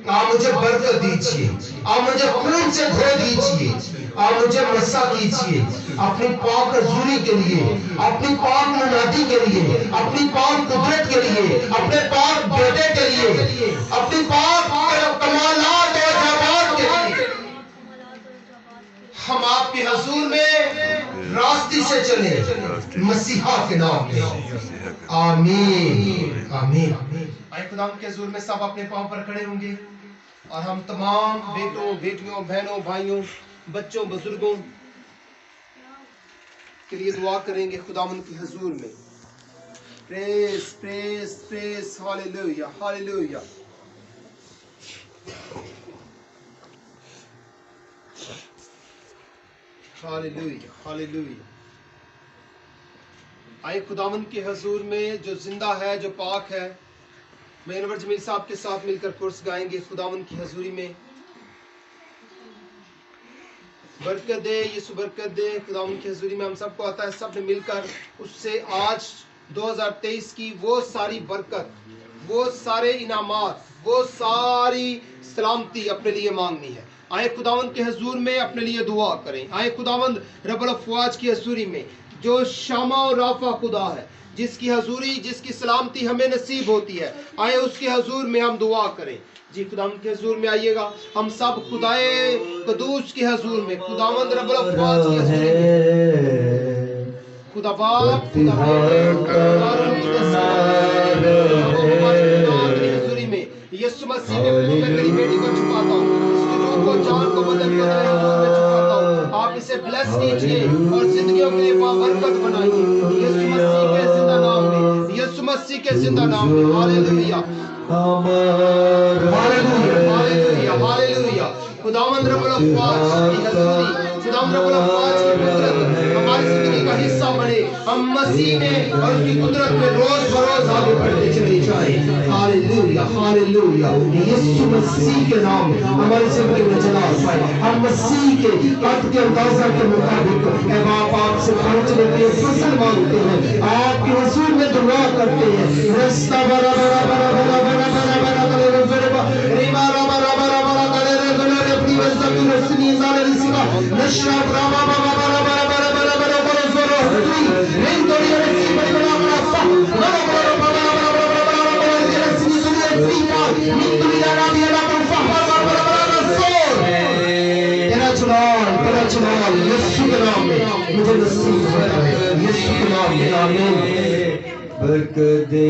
आप मुझे बरकत दीजिए, आप मुझे खून से धो दीजिए, आप मुझे मसा कीजिए अपनी पाक हजूरी के लिए, अपनी पाक मुनादी के लिए, अपनी पाक कुदरत के लिए, अपने पाक बेटे के लिए, अपनी पाक कमालात और जवाब के लिए। हम आपके हजूर में रास्ते से चले मसीहा के नाम में। आमीन आमीन। आए खुदाम के हजूर में सब अपने पांव पर खड़े होंगे और हम तमाम बेटों बेटियों बहनों भाइयों बच्चों बुजुर्गों के लिए दुआ करेंगे खुदावंद के हजूर में। Press press press hallelujah hallelujah. Hallelujah hallelujah. आए खुदावंद के हजूर में जो जिंदा है, जो पाक है। मैं अनवर जमील साहब के साथ मिलकर कोर्स गाएंगे खुदावंद की हजूरी में। बरकत दे यीशु, बरकत दे। खुदावंद की हजूरी में हम सबको आता है सब ने मिलकर उससे आज 2023 की वो सारी बरकत, वो सारे इनामात, वो सारी सलामती अपने लिए मांगनी है। आए खुदावंद के हजूर में अपने लिए दुआ करें। आए खुदावंद रब्बुल अफ़वाज की हजूरी में जो शामा और राफा खुदा है, जिसकी हजूरी, जिसकी सलामती हमें नसीब होती है। आए उसके हजूर में हम दुआ करें। जी खुदावंद के हजूर में आइएगा, हम सब खुदाए कदूस के हजूर में, खुदावंद रब्बुल अफ़वाज के हजूर में, खुदा बाप, खुदा हजूरी में, यीशु मसीह में मैं तेरी बेटी को छुपाता हूँ, इसकी रूह को, जान को बदल कर तेरे हजूर में छुपाता हूँ। आप इसे ब्लेस कीजिए और जिंदगियों के लिए बरकत बनाइए, यीशु मसीह के जिंदा नाम में, यीशु मसीह के जिंदा नाम में। Hallelujah, hallelujah, hallelujah. खुदावंद रब्बुल अफ़वाज की हजूरी, खुदावंद रब्बुल अफ़वाज की कुदरत हमारी जिंदगी का हिस्सा बने। हम मसीह में और उसकी कुदरत में रोज बरोज आगे बढ़ते चले जाएं। Hallelujah, hallelujah. यीशु मसीह के नाम में हमारी जिंदगी में जलाल पाए। हम मसीह के कद के अंदाजा के मुताबिक ऐ बाप आपसे पहुंचने के लिए फसल मांगते हैं, आपके हुजूर में दुआ करते हैं। रास्ता बड़ा बड़ा बड़ा बड़ा बड़ा बड़ा बड़ा करे रीमा रामा रामा रामा करे रे अपनी वजह की रस्मी जाले रिसिका नशा रामा बाबा बड़ा बड़ा बड़ा बड़ा बड़ा बड़ा जोरो नहीं तोड़ी रस्सी बड़ी बड़ा बड़ा सा बड़ा बड़ा बड़ा बड़ा बड़ा बड़ा बड़ा बड़ा रस्मी दुनिया सीमा नहीं दुनिया ना भी ना तो फहर बड़ा बड़ा बड़ा सो तेरा चुनाव यीशु के नाम में मुझे नसीब है, यीशु के नाम में आमीन। बरकत दे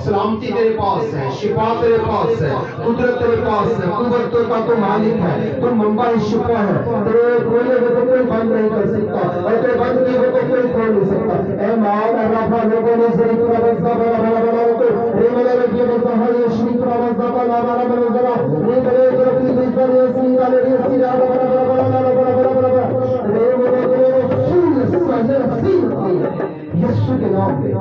सलामती तेरे पास है, शिफा तेरे पास है, कुदरत तेरे पास है, कुदरत का तो मालिक है, तुम मंबा शिफा है, तेरे खोले हुए को कोई बंद नहीं कर सकता और तेरे बंद किए हुए को कोई खोल नहीं सकता। ऐ माँ राफा लोगों ने से पूरा बंदा बड़ा बड़ा बड़ा तो रे मले रखिए बंदा है ये श्री पूरा बंदा बड़ा बड़ा बड़ा बड़ा रे मले रखिए बंदा ये श्री वाले ये श्री बड़ा बड़ा बड़ा बड़ा बड़ा बड़ा बड़ा रे मले यीशु के नाम में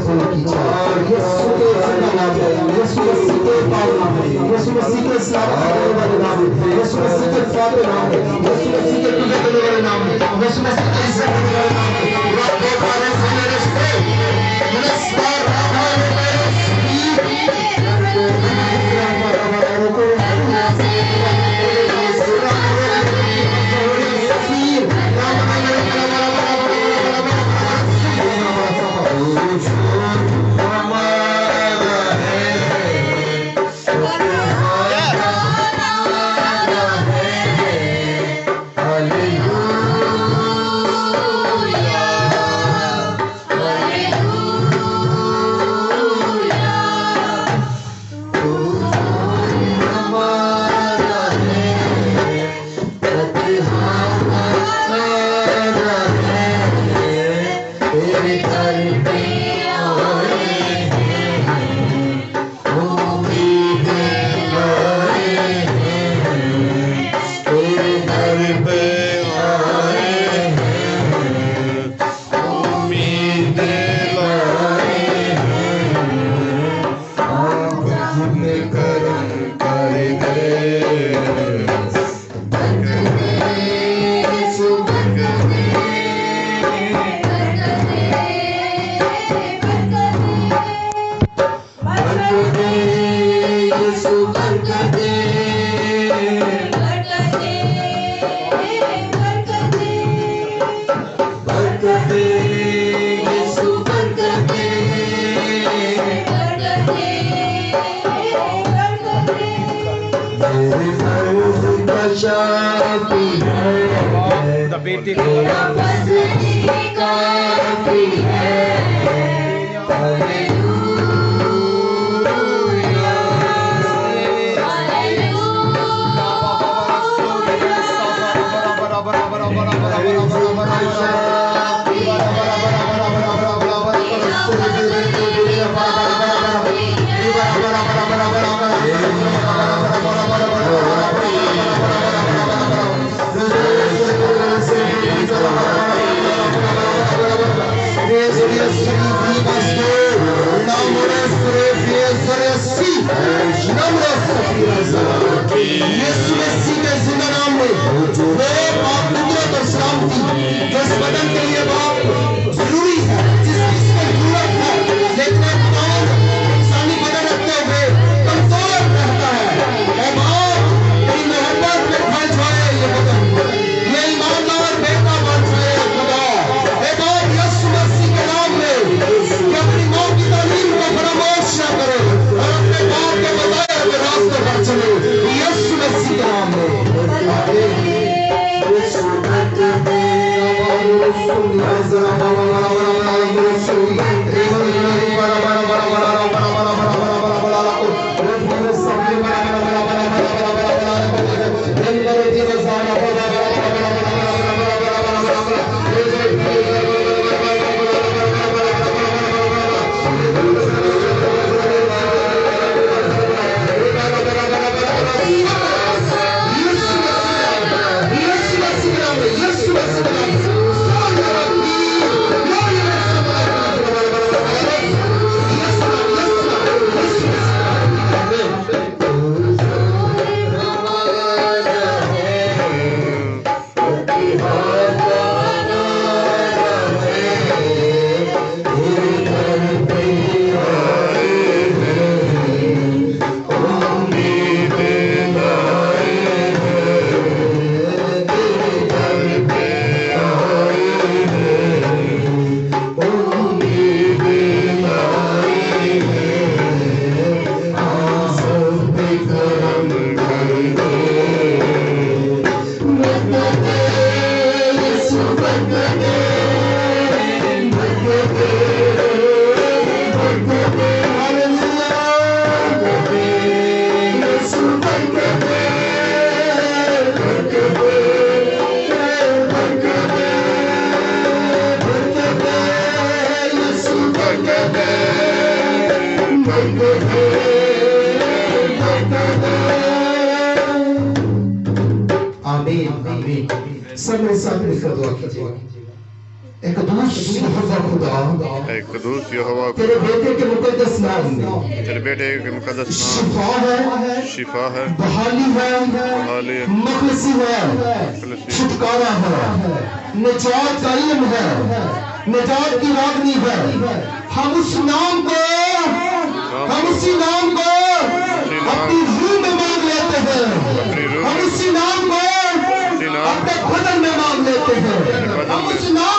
कबूल कीजिए और यीशु के जिंदा नाम में, यीशु मसीह के पावन नाम में, यीशु मसीह के सलामत करने वाले नाम में, यीशु मसीह के फादर नाम में, यीशु मसीह के पूजा करने वाले नाम में, यीशु मसीह के इज्जत करने वाले नाम में, रब के बारे में रिश्ते नमस्कार हमारे बेटे यीशु मसीह के जिंदा नाम में वो बाप कुदरत और सलामती जो इस बदन के लिए बाप जरूरी है, जिसकी जरूरत है, लेकिन कौन इंसानी बदन रखते हुए कमजोर रहता है। ऐ बाप तेरी मोहब्बत में ढल जाए ये बदन, ये ईमानदार बेटा बन जाए खुदा। ऐ बाप यीशु मसीह के नाम में कि अपनी मौत की तालीम को फरामोश न करे और अपने बाप के बताए हुए रास्ते पर चले यीशु मसीह के नाम में। आमीन आमीन। सब मेरे साथ मिलकर दुआ कीजिए। एक कदूस यहोवा खुदा एक कदूस यहोवा तेरे बेटे के मुकद्दस नाम में तेरे बेटे के मुकद्दस नाम शिफा है, शिफा है, बहाली है, बहाली है, मखलसी है, छुटकारा है, निजात का इल्म है, निजात की रागनी है। हम उस नाम को उसी नाम को अपनी रूह में मांग लेते हैं। हम उसी नाम को अपने बदन में मांग लेते हैं। हम उस नाम